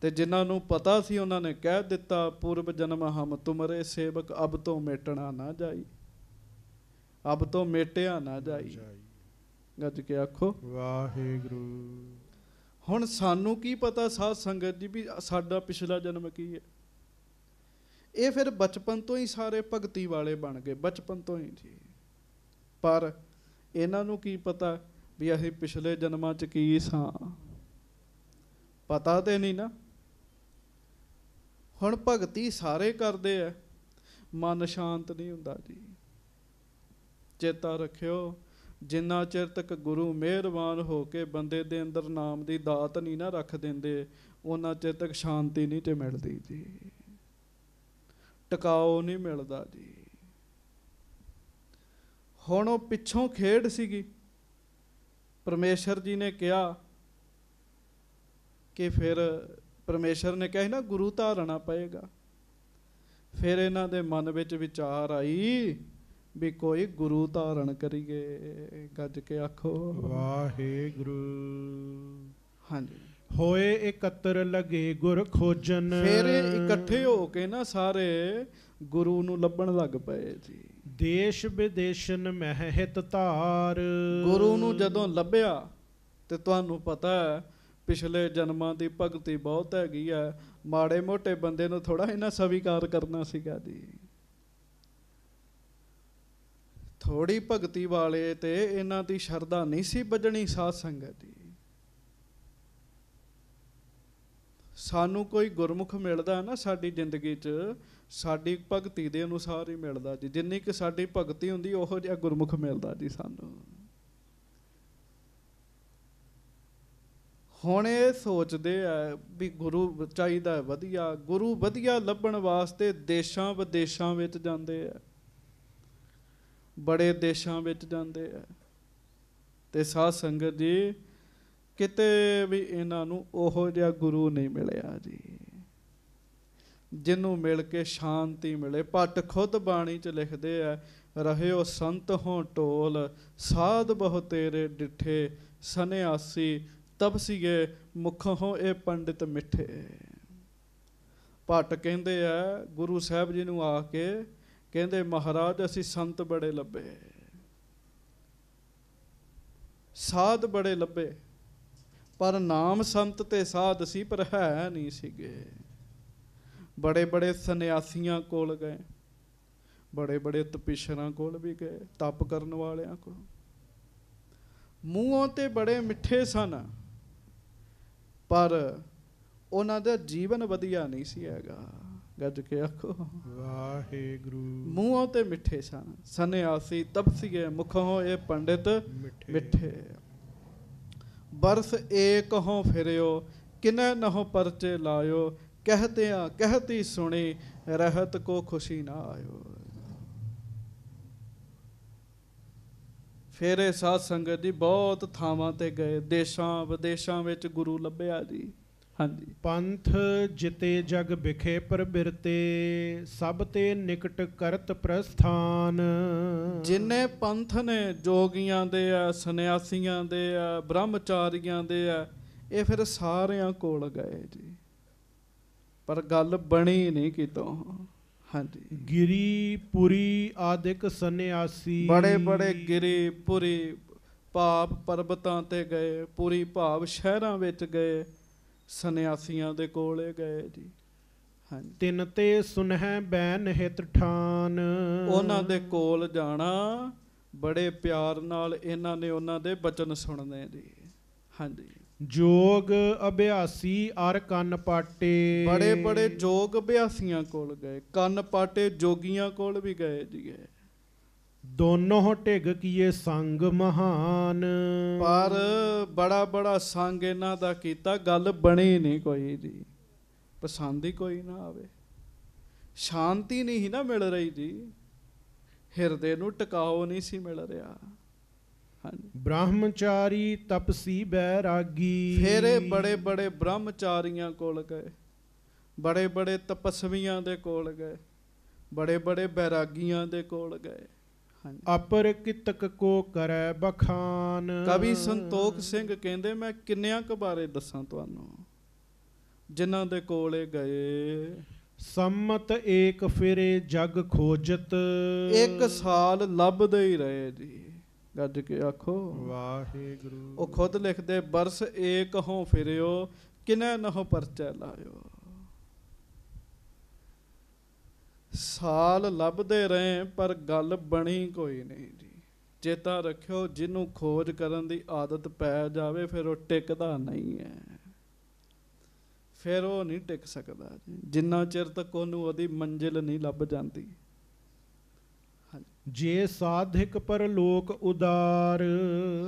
ਤੇ ਜਿਨ੍ਹਾਂ ਨੂੰ ਪਤਾ ਸੀ ਉਹਨਾਂ ਨੇ ਕਹਿ ਦਿੱਤਾ, ਪੂਰਬ ਜਨਮ ਹਮ ਤੁਮਰੇ ਸੇਵਕ ਅਬ ਤੋਂ ਮੇਟਣਾ ਨਾ ਜਾਈ, ਅਬ ਤੋਂ ਮੇਟਿਆ ਨਾ ਜਾਈ। ਗੱਜ ਕੇ ਆਖੋ ਵਾਹਿਗੁਰੂ। ਹੁਣ ਸਾਨੂੰ ਕੀ ਪਤਾ ਸਾਧ ਸੰਗਤ ਜੀ ਵੀ ਸਾਡਾ ਪਿਛਲਾ ਜਨਮ ਕੀ ਹੈ? ਇਹ ਫਿਰ ਬਚਪਨ ਤੋਂ ਹੀ ਸਾਰੇ ਭਗਤੀ ਵਾਲੇ ਬਣ ਗਏ, ਬਚਪਨ ਤੋਂ ਹੀ ਜੀ। ਪਰ ਇਹਨਾਂ ਨੂੰ ਕੀ ਪਤਾ ਵੀ ਅਸੀਂ ਪਿਛਲੇ ਜਨਮਾਂ 'ਚ ਕੀ ਸਾਂ? ਪਤਾ ਤੇ ਨਹੀਂ ਨਾ। ਹੁਣ ਭਗਤੀ ਸਾਰੇ ਕਰਦੇ ਆ, ਮਨ ਸ਼ਾਂਤ ਨਹੀਂ ਹੁੰਦਾ ਜੀ। ਚੇਤਾ ਰੱਖਿਓ, ਜਿੰਨਾ ਚਿਰ ਤੱਕ ਗੁਰੂ ਮਿਹਰਬਾਨ ਹੋ ਕੇ ਬੰਦੇ ਦੇ ਅੰਦਰ ਨਾਮ ਦੀ ਦਾਤ ਨਹੀਂ ਨਾ ਰੱਖ ਦਿੰਦੇ, ਉਹਨਾਂ ਚਿਰ ਤੱਕ ਸ਼ਾਂਤੀ ਨਹੀਂ ਤੇ ਮਿਲਦੀ ਜੀ, ਟਿਕਾਓ ਨਹੀਂ ਮਿਲਦਾ ਜੀ। ਹੁਣ ਉਹ ਪਿੱਛੋਂ ਖੇਡ ਸੀਗੀ, ਪਰਮੇਸ਼ਰ ਜੀ ਨੇ ਕਿਹਾ ਕਿ ਫਿਰ ਪਰਮੇਸ਼ਰ ਨੇ ਕਿਹਾ ਸੀ ਨਾ ਗੁਰੂ ਧਾਰਨਾ ਪਏਗਾ। ਫਿਰ ਇਹਨਾਂ ਦੇ ਮਨ ਵਿੱਚ ਵਿਚਾਰ ਆਈ ਵੀ ਕੋਈ ਗੁਰੂ ਧਾਰਨ ਕਰੀਏ। ਗੱਜ ਕੇ ਆਖੋ ਵਾਹਿਗੁਰੂ। ਹਾਂਜੀ। ਹੋਏ ਇਕੱਤਰ ਲਗੇ ਗੁਰ ਖੋਜਨ। ਫਿਰ ਇਕੱਠੇ ਹੋ ਕੇ ਨਾ ਸਾਰੇ ਗੁਰੂ ਨੂੰ ਲੱਭਣ ਲੱਗ ਪਏ ਜੀ। ਦੇਸ਼ ਵਿਦੇਸ਼ਨ ਮਹਿ ਹਿਤ ਧਾਰ। ਗੁਰੂ ਨੂੰ ਜਦੋਂ ਲੱਭਿਆ ਤੇ ਤੁਹਾਨੂੰ ਪਤਾ ਹੈ ਪਿਛਲੇ ਜਨਮਾਂ ਦੀ ਭਗਤੀ ਬਹੁਤ ਹੈਗੀ ਹੈ, ਮਾੜੇ ਮੋਟੇ ਬੰਦੇ ਨੂੰ ਥੋੜਾ ਇਹਨਾਂ ਸਵੀਕਾਰ ਕਰਨਾ ਸੀਗਾ ਜੀ। ਥੋੜੀ ਭਗਤੀ ਵਾਲੇ ਤੇ ਇਹਨਾਂ ਦੀ ਸ਼ਰਧਾ ਨਹੀਂ ਸੀ ਵੱਜਣੀ। ਸਾਧ ਸੰਗਤ ਜੀ, ਸਾਨੂੰ ਕੋਈ ਗੁਰਮੁਖ ਮਿਲਦਾ ਨਾ ਸਾਡੀ ਜ਼ਿੰਦਗੀ 'ਚ, ਸਾਡੀ ਭਗਤੀ ਦੇ ਅਨੁਸਾਰ ਹੀ ਮਿਲਦਾ ਜੀ। ਜਿੰਨੀ ਕਿ ਸਾਡੀ ਭਗਤੀ ਹੁੰਦੀ ਉਹੋ ਜਿਹਾ ਗੁਰਮੁਖ ਮਿਲਦਾ ਜੀ ਸਾਨੂੰ। ਹੁਣ ਇਹ ਸੋਚਦੇ ਆ ਵੀ ਗੁਰੂ ਚਾਹੀਦਾ ਵਧੀਆ, ਗੁਰੂ ਵਧੀਆ ਲੱਭਣ ਵਾਸਤੇ ਦੇਸ਼ਾਂ ਵਿਦੇਸ਼ਾਂ ਵਿੱਚ ਜਾਂਦੇ ਆ, ਬੜੇ ਦੇਸ਼ਾਂ ਵਿੱਚ ਜਾਂਦੇ ਆ। ਤੇ ਸਾਧ ਸੰਗਤ ਜੀ, ਕਿਤੇ ਵੀ ਇਹਨਾਂ ਨੂੰ ਉਹੋ ਜਿਹਾ ਗੁਰੂ ਨਹੀਂ ਮਿਲਿਆ ਜੀ ਜਿਹਨੂੰ ਮਿਲ ਕੇ ਸ਼ਾਂਤੀ ਮਿਲੇ। ਭੱਟ ਖੁਦ ਬਾਣੀ 'ਚ ਲਿਖਦੇ ਆ, ਰਹਿਓ ਸੰਤ ਹੋ ਢੋਲ ਸਾਧ ਬਹੁ ਤੇਰੇ ਡਿਠੇ, ਸੰਨਿਆਸੀ ਤਪਸੀਏ ਮੁਖ ਹੋ ਇਹ ਪੰਡਿਤ ਮਿੱਠੇ। ਭੱਟ ਕਹਿੰਦੇ ਆ ਗੁਰੂ ਸਾਹਿਬ ਜੀ ਨੂੰ ਆ ਕੇ, ਕਹਿੰਦੇ ਮਹਾਰਾਜ ਅਸੀਂ ਸੰਤ ਬੜੇ ਲੱਭੇ, ਸਾਧ ਬੜੇ ਲੱਭੇ, ਪਰ ਨਾਮ ਸੰਤ ਤੇ ਸਾਧ ਸੀ ਪਰ ਹੈ ਨਹੀਂ ਸੀਗੇ। ਬੜੇ ਬੜੇ ਸੰਨਿਆਸੀਆਂ ਕੋਲ ਗਏ, ਬੜੇ ਬੜੇ ਤਪੀਸ਼ਰਾਂ ਕੋਲ ਵੀ ਗਏ, ਤਪ ਕਰਨ ਵਾਲਿਆਂ ਕੋਲ। ਮੂੰਹੋਂ ਤੇ ਬੜੇ ਮਿੱਠੇ ਸਨ ਪਰ ਉਹਨਾਂ ਦਾ ਜੀਵਨ ਵਧੀਆ ਨਹੀਂ ਸੀ ਹੈਗਾ। ਗੱਜ ਕੇ ਆਖੋ ਵਾਹਿਗੁਰੂ। ਮੂੰਹੋਂ ਤੇ ਮਿੱਠੇ ਸਨ, ਸੰਨਿਆਸੀ ਤਪਸੀਏ ਮੁਖੋਂ ਇਹ ਪੰਡਿਤ ਮਿੱਠੇ। ਬਰਸ ਏਕ ਹੋਂ ਫਿਰਿਓ ਕਿਨੈ ਨਹੁ ਪਰਚੇ ਲਾਇਓ, ਕਹਿਤਿਆਂ ਕਹਿਤੀ ਸੁਣੀ ਰਹਿਤ ਕੋ ਖੁਸ਼ੀ ਨਾ ਆਇਓ। ਫਿਰ ਇਹ ਸਾਧ ਸੰਗਤ ਜੀ ਬਹੁਤ ਥਾਵਾਂ ਤੇ ਗਏ, ਦੇਸ਼ਾਂ ਵਿਦੇਸ਼ਾਂ ਵਿੱਚ ਗੁਰੂ ਲੱਭਿਆ ਜੀ। ਹਾਂਜੀ। ਪੰਥ ਜਿਤੇ ਜਗ ਵਿਖੇ ਪ੍ਰਬਿਰਤੇ, ਸਭ ਤੇ ਨਿਕਟ ਕਰਤ ਪ੍ਰਸਥਾਨ। ਜਿੰਨੇ ਪੰਥ ਨੇ ਜੋਗੀਆਂ ਦੇ ਆ, ਸੰਨਿਆਸੀਆਂ ਦੇ ਆ, ਬ੍ਰਹਮਚਾਰੀਆਂ ਦੇ ਆ, ਇਹ ਫਿਰ ਸਾਰਿਆਂ ਕੋਲ ਗਏ ਜੀ, ਪਰ ਗੱਲ ਬਣੀ ਨਹੀਂ ਕਿਤੋਂ। ਹਾਂਜੀ। ਗਿਰੀ ਪੁਰੀ ਆਦਿਕ ਸੰਨਿਆਸੀ। ਬੜੇ ਬੜੇ ਗਿਰੀ ਪੁਰੀ ਭਾਵ ਪਰਬਤਾਂ ਤੇ ਗਏ, ਪੁਰੀ ਭਾਵ ਸ਼ਹਿਰਾਂ ਵਿੱਚ ਗਏ, ਸੰਨਿਆਸੀਆਂ ਦੇ ਕੋਲੇ ਗਏ ਜੀ। ਹਾਂਜੀ। ਤਿੰਨ ਤੇ ਸੁਨਹਿ ਬੈਨ ਹਿਤ ਠਾਨ। ਉਹਨਾਂ ਦੇ ਕੋਲ ਜਾਣਾ, ਬੜੇ ਪਿਆਰ ਨਾਲ ਇਹਨਾਂ ਨੇ ਉਹਨਾਂ ਦੇ ਬਚਨ ਸੁਣਨੇ ਜੀ। ਹਾਂਜੀ। ਜੋਗ ਅਭਿਆਸੀ ਅਰ ਕੰਨ ਪਾਟੇ। ਬੜੇ ਬੜੇ ਜੋਗ ਅਭਿਆਸੀਆਂ ਕੋਲ ਗਏ, ਕੰਨ ਪਾਟੇ ਜੋਗੀਆਂ ਕੋਲ ਵੀ ਗਏ ਜੀ। ਗਏ ਦੋਨੋਂ ਢਿਗ ਕੀਏ ਸੰਗ ਮਹਾਨ। ਪਰ ਬੜਾ ਬੜਾ ਸੰਗ ਇਹਨਾਂ ਦਾ ਕੀਤਾ, ਗੱਲ ਬਣੀ ਨਹੀਂ ਕੋਈ ਜੀ, ਪਸੰਦ ਹੀ ਕੋਈ ਨਾ ਆਵੇ, ਸ਼ਾਂਤੀ ਨਹੀਂ ਸੀ ਨਾ ਮਿਲ ਰਹੀ ਜੀ, ਹਿਰਦੇ ਨੂੰ ਟਿਕਾਓ ਨਹੀਂ ਸੀ ਮਿਲ ਰਿਹਾ। ਹਾਂਜੀ। ਬ੍ਰਹਮਚਾਰੀ ਤਪਸੀ ਬੈਰਾਗੀ। ਫਿਰ ਇਹ ਬੜੇ ਬੜੇ ਬ੍ਰਹਮਚਾਰੀਆਂ ਕੋਲ ਗਏ, ਬੜੇ ਬੜੇ ਤਪਸਵੀਆਂ ਦੇ ਕੋਲ ਗਏ, ਬੜੇ ਬੜੇ ਬੈਰਾਗੀਆਂ ਦੇ ਕੋਲ ਗਏ। ਹਾਂਜੀ। ਅਪਰ ਕਿਤਕ ਕੋ ਕਰੈ ਬਖਾਨ। ਕਵੀ ਸੰਤੋਖ ਸਿੰਘ ਕਹਿੰਦੇ ਮੈਂ ਕਿੰਨਿਆਂ ਕੁ ਬਾਰੇ ਦੱਸਾਂ ਤੁਹਾਨੂੰ ਜਿਨ੍ਹਾਂ ਦੇ ਕੋਲੇ ਗਏ। ਸੰਮਤ ਏਕ ਫਿਰੇ ਜਗ ਖੋਜਤ। 1 ਸਾਲ ਲੱਭਦੇ ਹੀ ਰਹੇ ਜੀ। ਗੱਜ ਕੇ ਆਖੋ ਵਾਹਿਗੁਰੂ। ਉਹ ਖੁਦ ਲਿਖਦੇ ਬਰਸ ਏਕ ਹੋਂ ਫਿਰਿਓ ਕਿਨੈ ਨਹੁ ਪਰਚੈ ਲਾਇਓ। ਸਾਲ ਲੱਭਦੇ ਰਹੇ ਪਰ ਗੱਲ ਬਣੀ ਕੋਈ ਨਹੀਂ ਜੀ। ਚੇਤਾ ਰੱਖਿਓ ਜਿਹਨੂੰ ਖੋਜ ਕਰਨ ਦੀ ਆਦਤ ਪੈ ਜਾਵੇ ਫਿਰ ਉਹ ਟਿਕਦਾ ਨਹੀਂ ਹੈ, ਫਿਰ ਉਹ ਨਹੀਂ ਟਿਕ ਸਕਦਾ ਜੀ ਜਿੰਨਾ ਚਿਰ ਤੱਕ ਉਹਨੂੰ ਉਹਦੀ ਮੰਜ਼ਿਲ ਨਹੀਂ ਲੱਭ ਜਾਂਦੀ। ਜੇ ਸਾਧਿਕ ਪਰ ਲੋਕ ਉਦਾਰ।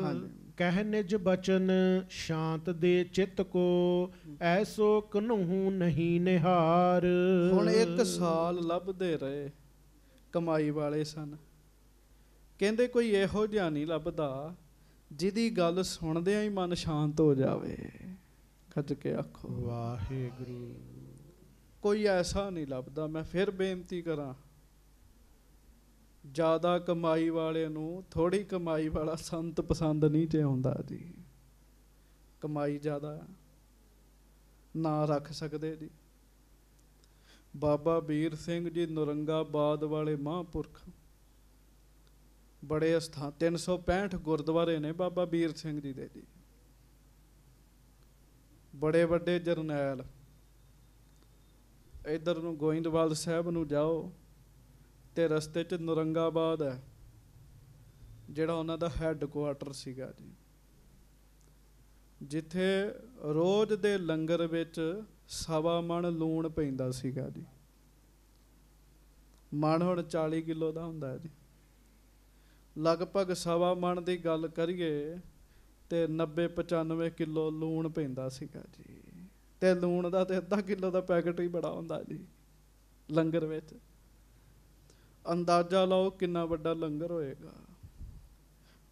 ਹਾਂਜੀ। ਕਹਿ ਨਿਜ ਬਚਨ ਸ਼ਾਂਤ ਦੇ ਚਿੱਤ ਕੋ ਐਸੋ ਕਨਹੂ ਨਹੀਂ ਨਿਹਾਰ। ਹੁਣ 1 ਸਾਲ ਲੱਭਦੇ ਰਹੇ, ਕਮਾਈ ਵਾਲੇ ਸਨ। ਕਹਿੰਦੇ ਕੋਈ ਇਹੋ ਜਿਹਾ ਨਹੀਂ ਲੱਭਦਾ ਜਿਹਦੀ ਗੱਲ ਸੁਣਦਿਆਂ ਹੀ ਮਨ ਸ਼ਾਂਤ ਹੋ ਜਾਵੇ। ਖੱਜ ਕੇ ਆਖੋ ਵਾਹਿਗੁਰੂ। ਕੋਈ ਐਸਾ ਨਹੀਂ ਲੱਭਦਾ। ਮੈਂ ਫਿਰ ਬੇਨਤੀ ਕਰਾਂ, ਜ਼ਿਆਦਾ ਕਮਾਈ ਵਾਲੇ ਨੂੰ ਥੋੜੀ ਕਮਾਈ ਵਾਲਾ ਸੰਤ ਪਸੰਦ ਨਹੀਂ ਜੇ ਆਉਂਦਾ ਜੀ। ਕਮਾਈ ਜ਼ਿਆਦਾ ਨਾ ਰੱਖ ਸਕਦੇ ਜੀ। ਬਾਬਾ ਵੀਰ ਸਿੰਘ ਜੀ ਨੌਰੰਗਾਬਾਦ ਵਾਲੇ ਮਹਾਂਪੁਰਖ, ਬੜੇ ਅਸਥਾਨ 365 ਗੁਰਦੁਆਰੇ ਨੇ ਬਾਬਾ ਵੀਰ ਸਿੰਘ ਜੀ ਦੇ ਜੀ। ਬੜੇ ਵੱਡੇ ਜਰਨੈਲ। ਇੱਧਰ ਨੂੰ ਗੋਇੰਦਵਾਲ ਸਾਹਿਬ ਨੂੰ ਜਾਓ ਤੇ ਰਸਤੇ 'ਚ ਨੌਰੰਗਾਬਾਦ ਹੈ ਜਿਹੜਾ ਉਹਨਾਂ ਦਾ ਹੈੱਡਕੁਆਟਰ ਸੀਗਾ ਜੀ, ਜਿੱਥੇ ਰੋਜ਼ ਦੇ ਲੰਗਰ ਵਿੱਚ 1.25 ਮਣ ਲੂਣ ਪੈਂਦਾ ਸੀਗਾ ਜੀ। ਮਣ ਹੁਣ 40 ਕਿਲੋ ਦਾ ਹੁੰਦਾ ਹੈ ਜੀ। ਲਗਭਗ 1.25 ਮਣ ਦੀ ਗੱਲ ਕਰੀਏ ਤੇ 90-95 ਕਿਲੋ ਲੂਣ ਪੈਂਦਾ ਸੀਗਾ ਜੀ। ਤੇ ਲੂਣ ਦਾ ਤੇ 1/2 ਕਿਲੋ ਦਾ ਪੈਕਟ ਹੀ ਬੜਾ ਹੁੰਦਾ ਜੀ ਲੰਗਰ ਵਿੱਚ। ਅੰਦਾਜ਼ਾ ਲਾਓ ਕਿੰਨਾ ਵੱਡਾ ਲੰਗਰ ਹੋਏਗਾ।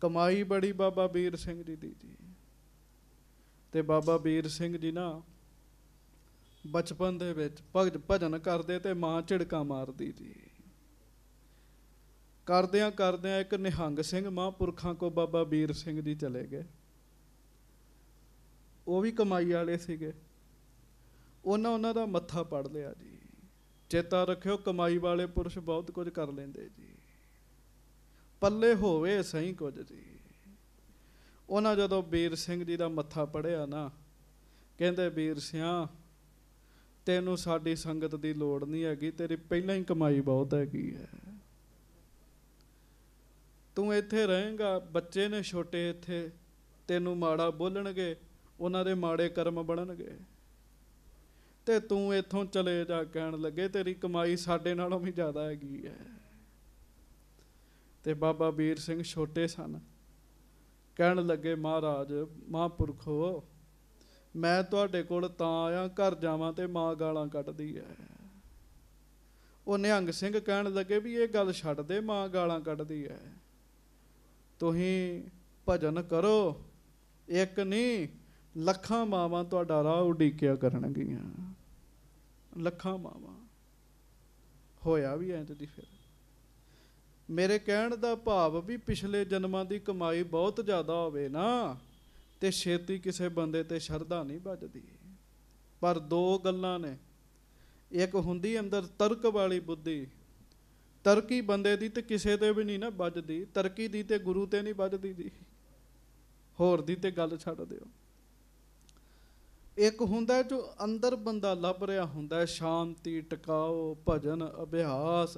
ਕਮਾਈ ਬੜੀ ਬਾਬਾ ਵੀਰ ਸਿੰਘ ਜੀ ਦੀ ਜੀ। ਤੇ ਬਾਬਾ ਵੀਰ ਸਿੰਘ ਜੀ ਨਾ ਬਚਪਨ ਦੇ ਵਿੱਚ ਭਜਨ ਕਰਦੇ ਤੇ ਮਾਂ ਝਿੜਕਾਂ ਮਾਰਦੀ ਜੀ। ਕਰਦਿਆਂ ਕਰਦਿਆਂ ਇੱਕ ਨਿਹੰਗ ਸਿੰਘ ਮਹਾਂਪੁਰਖਾਂ ਕੋ ਬਾਬਾ ਵੀਰ ਸਿੰਘ ਜੀ ਚਲੇ ਗਏ। ਉਹ ਵੀ ਕਮਾਈ ਵਾਲੇ ਸੀਗੇ। ਉਹਨਾਂ ਦਾ ਮੱਥਾ ਪੜ ਲਿਆ ਜੀ। ਚੇਤਾ ਰੱਖਿਓ ਕਮਾਈ ਵਾਲੇ ਪੁਰਸ਼ ਬਹੁਤ ਕੁਝ ਕਰ ਲੈਂਦੇ ਜੀ, ਪੱਲੇ ਹੋਵੇ ਸਹੀ ਕੁਝ ਜੀ। ਉਹਨਾਂ ਜਦੋਂ ਵੀਰ ਸਿੰਘ ਜੀ ਦਾ ਮੱਥਾ ਪੜਿਆ ਨਾ, ਕਹਿੰਦੇ ਵੀਰ ਸਿਆਂ ਤੈਨੂੰ ਸਾਡੀ ਸੰਗਤ ਦੀ ਲੋੜ ਨਹੀਂ ਹੈਗੀ, ਤੇਰੀ ਪਹਿਲਾਂ ਹੀ ਕਮਾਈ ਬਹੁਤ ਹੈਗੀ ਹੈ। ਤੂੰ ਇੱਥੇ ਰਹੇਂਗਾ, ਬੱਚੇ ਨੇ ਛੋਟੇ ਇੱਥੇ ਤੈਨੂੰ ਮਾੜਾ ਬੋਲਣਗੇ, ਉਹਨਾਂ ਦੇ ਮਾੜੇ ਕਰਮ ਬਣਨਗੇ। ਤੇ ਤੂੰ ਇੱਥੋਂ ਚਲੇ ਜਾ ਕਹਿਣ ਲੱਗੇ ਤੇਰੀ ਕਮਾਈ ਸਾਡੇ ਨਾਲੋਂ ਵੀ ਜ਼ਿਆਦਾ ਹੈਗੀ ਹੈ। ਤੇ ਬਾਬਾ ਵੀਰ ਸਿੰਘ ਛੋਟੇ ਸਨ, ਕਹਿਣ ਲੱਗੇ ਮਹਾਰਾਜ ਮਹਾਂਪੁਰਖੋ ਮੈਂ ਤੁਹਾਡੇ ਕੋਲ ਤਾਂ ਆਇਆ, ਘਰ ਜਾਵਾਂ ਤੇ ਮਾਂ ਗਾਲਾਂ ਕੱਢਦੀ ਹੈ। ਉਹ ਨਿਹੰਗ ਸਿੰਘ ਕਹਿਣ ਲੱਗੇ ਵੀ ਇਹ ਗੱਲ ਛੱਡ ਦੇ, ਮਾਂ ਗਾਲਾਂ ਕੱਢਦੀ ਹੈ, ਤੁਸੀਂ ਭਜਨ ਕਰੋ, ਇੱਕ ਨਹੀਂ ਲੱਖਾਂ ਮਾਵਾਂ ਤੁਹਾਡਾ ਰਾਹ ਉਡੀਕਿਆ ਕਰਨਗੀਆਂ, ਲੱਖਾਂ ਮਾਵਾਂ। ਹੋਇਆ ਵੀ ਇੰਝ ਦੀ। ਫਿਰ ਮੇਰੇ ਕਹਿਣ ਦਾ ਭਾਵ ਵੀ ਪਿਛਲੇ ਜਨਮਾਂ ਦੀ ਕਮਾਈ ਬਹੁਤ ਜ਼ਿਆਦਾ ਹੋਵੇ ਨਾ ਤੇ ਛੇਤੀ ਕਿਸੇ ਬੰਦੇ ਤੇ ਸ਼ਰਧਾ ਨਹੀਂ ਵੱਜਦੀ। ਪਰ 2 ਗੱਲਾਂ ਨੇ, ਇੱਕ ਹੁੰਦੀ ਅੰਦਰ ਤਰਕ ਵਾਲੀ ਬੁੱਧੀ, ਤਰਕੀ ਬੰਦੇ ਦੀ ਤੇ ਕਿਸੇ ਤੇ ਵੀ ਨਹੀਂ ਨਾ ਵੱਜਦੀ, ਤਰਕੀ ਦੀ ਤੇ ਗੁਰੂ ਤੇ ਨਹੀਂ ਵੱਜਦੀ ਜੀ, ਹੋਰ ਦੀ ਤੇ ਗੱਲ ਛੱਡ ਦਿਓ। ਇੱਕ ਹੁੰਦਾ ਜੋ ਅੰਦਰ ਬੰਦਾ ਲੱਭ ਰਿਹਾ ਹੁੰਦਾ, ਸ਼ਾਂਤੀ, ਟਿਕਾਓ, ਭਜਨ, ਅਭਿਆਸ,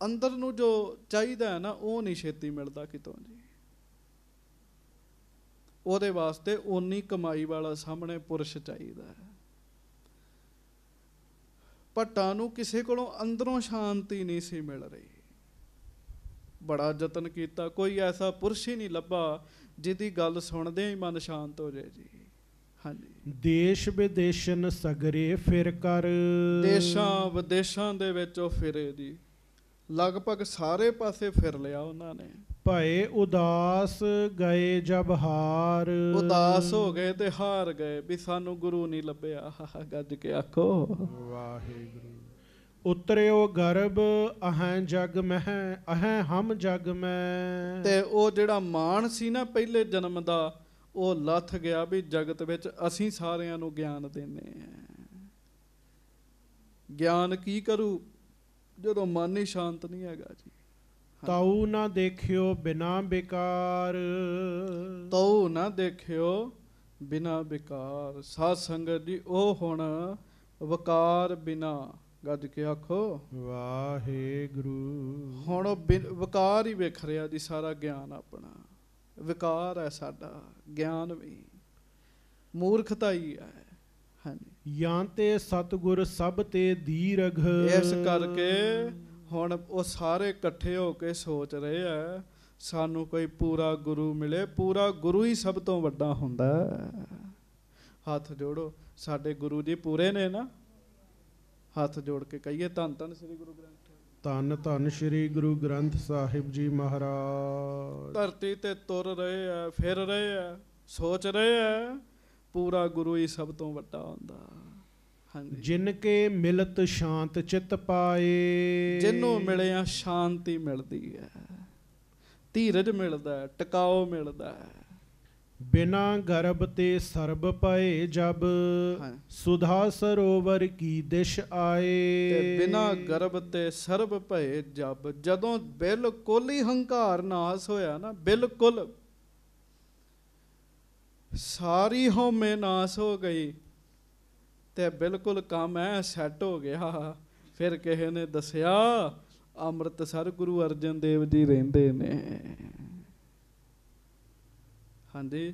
ਅੰਦਰ ਨੂੰ ਜੋ ਚਾਹੀਦਾ ਹੈ ਨਾ ਉਹ ਨਹੀਂ ਛੇਤੀ ਮਿਲਦਾ ਕਿਤੋਂ ਜੀ। ਉਹਦੇ ਵਾਸਤੇ ਓਨੀ ਕਮਾਈ ਵਾਲਾ ਸਾਹਮਣੇ ਪੁਰਸ਼ ਚਾਹੀਦਾ ਹੈ। ਭੱਟਾਂ ਨੂੰ ਕਿਸੇ ਕੋਲੋਂ ਅੰਦਰੋਂ ਸ਼ਾਂਤੀ ਨਹੀਂ ਸੀ ਮਿਲ ਰਹੀ। ਬੜਾ ਯਤਨ ਕੀਤਾ, ਕੋਈ ਐਸਾ ਪੁਰਸ਼ ਹੀ ਨਹੀਂ ਲੱਭਾ ਜਿਹਦੀ ਗੱਲ ਸੁਣਦੇ ਹੀ ਮਨ ਸ਼ਾਂਤ ਹੋ ਜਾਏ ਜੀ। ਹਾਂਜੀ। ਦੇਸ਼ ਵਿਦੇਸ਼ਨ ਸਗਰੇ ਫਿਰ ਕਰ। ਦੇਸ਼ਾਂ ਵਿਦੇਸ਼ਾਂ ਦੇ ਵਿੱਚ ਉਹ ਫਿਰੇ ਜੀ, ਲਗਭਗ ਸਾਰੇ ਪਾਸੇ ਫਿਰ ਲਿਆ ਉਹਨਾਂ ਨੇ। ਭਏ ਉਦਾਸ ਗਏ ਜਬ ਹਾਰ। ਉਦਾਸ ਹੋ ਗਏ ਤੇ ਹਾਰ ਗਏ ਵੀ ਸਾਨੂੰ ਗੁਰੂ ਨਹੀਂ ਲੱਭਿਆ। ਗੱਜ ਕੇ ਆਖੋ ਵਾਹਿਗੁਰੂ। ਉਤਰਿਓ ਗਰਭ ਅਹੈਂ ਜਗ ਮਹਿ ਅਹੈਂ ਹਮ ਜਗ ਮੈਂ। ਤੇ ਉਹ ਜਿਹੜਾ ਮਾਣ ਸੀ ਨਾ ਪਹਿਲੇ ਜਨਮ ਦਾ, ਉਹ ਲੱਥ ਗਿਆ ਵੀ ਜਗਤ ਵਿੱਚ ਅਸੀਂ ਸਾਰਿਆਂ ਨੂੰ ਗਿਆਨ ਦਿੰਦੇ ਆ। ਗਿਆਨ ਕੀ ਕਰੂ ਜਦੋਂ ਮਨ ਹੀ ਸ਼ਾਂਤ ਨਹੀਂ ਹੈਗਾ ਜੀ। ਤਾਊ ਨਾ ਦੇਖਿਓ ਬਿਨਾ ਬੇਕਾਰ। ਤਾਊ ਨਾ ਦੇਖਿਓ ਬਿਨਾ ਬੇਕਾਰ। ਸਾਧ ਸੰਗਤ ਜੀ ਉਹ ਹੁਣ ਵਕਾਰ ਬਿਨਾ, ਗੱਜ ਕੇ ਆਖੋ ਵਾਹਿਗੁਰੂ। ਹੁਣ ਉਹ ਵਕਾਰ ਹੀ ਵੇਖ ਰਿਹਾ ਜੀ ਸਾਰਾ ਗਿਆਨ ਆਪਣਾ। ਵਿਕਾਰ ਹੈ ਸਾਡਾ ਗਿਆਨ ਵੀ, ਮੂਰਖਤਾ ਹੀ ਹੈ। ਹਾਂਜੀ, ਜਾਂ ਤੇ ਸਤਿਗੁਰ ਸਭ ਤੇ ਦੀਰਘ। ਇਸ ਕਰਕੇ ਹੁਣ ਉਹ ਸਾਰੇ ਇਕੱਠੇ ਹੋ ਕੇ ਸੋਚ ਰਹੇ ਆ ਸਾਨੂੰ ਕੋਈ ਪੂਰਾ ਗੁਰੂ ਮਿਲੇ। ਪੂਰਾ ਗੁਰੂ ਹੀ ਸਭ ਤੋਂ ਵੱਡਾ ਹੁੰਦਾ। ਹੱਥ ਜੋੜੋ, ਸਾਡੇ ਗੁਰੂ ਜੀ ਪੂਰੇ ਨੇ ਨਾ। ਹੱਥ ਜੋੜ ਕੇ ਕਹੀਏ ਧੰਨ ਧੰਨ ਸ੍ਰੀ ਗੁਰੂ ਗ੍ਰੰਥ। ਧੰਨ ਧੰਨ ਸ੍ਰੀ ਗੁਰੂ ਗ੍ਰੰਥ ਸਾਹਿਬ ਜੀ ਮਹਾਰਾਜ। ਧਰਤੀ ਤੇ ਤੁਰ ਰਹੇ ਆ, ਫਿਰ ਰਹੇ ਆ, ਸੋਚ ਰਹੇ ਆ ਪੂਰਾ ਗੁਰੂ ਹੀ ਸਭ ਤੋਂ ਵੱਡਾ ਹੁੰਦਾ। ਹਾਂਜੀ, ਜਿਨ ਕੇ ਮਿਲਤ ਸ਼ਾਂਤ ਚਿਤ ਪਾਏ। ਜਿਹਨੂੰ ਮਿਲਿਆ ਸ਼ਾਂਤੀ ਮਿਲਦੀ ਹੈ, ਧੀਰਜ ਮਿਲਦਾ ਹੈ, ਟਿਕਾਓ ਮਿਲਦਾ ਹੈ। ਬਿਨਾ ਗਰਭ ਤੇ ਸਰਬ ਪਏ ਜਬ ਸੁਧਾ ਸਰੋਵਰ ਕੀ ਦਿਸ਼ ਆਏ। ਤੇ ਬਿਨਾ ਗਰਭ ਤੇ ਸਰਬ ਭਏ ਜਬ, ਜਦੋਂ ਬਿਲਕੁਲ ਹੀ ਹੰਕਾਰ ਨਾਸ ਹੋਇਆ ਨਾ, ਬਿਲਕੁਲ ਸਾਰੀ ਹਉਮੈ ਨਾਸ ਹੋ ਗਈ ਤੇ ਬਿਲਕੁਲ ਕੰਮ ਐ ਸੈੱਟ ਹੋ ਗਿਆ। ਫਿਰ ਕਿਸੇ ਨੇ ਦੱਸਿਆ ਅੰਮ੍ਰਿਤਸਰ ਗੁਰੂ ਅਰਜਨ ਦੇਵ ਜੀ ਰਹਿੰਦੇ ਨੇ। ਹਾਂਜੀ,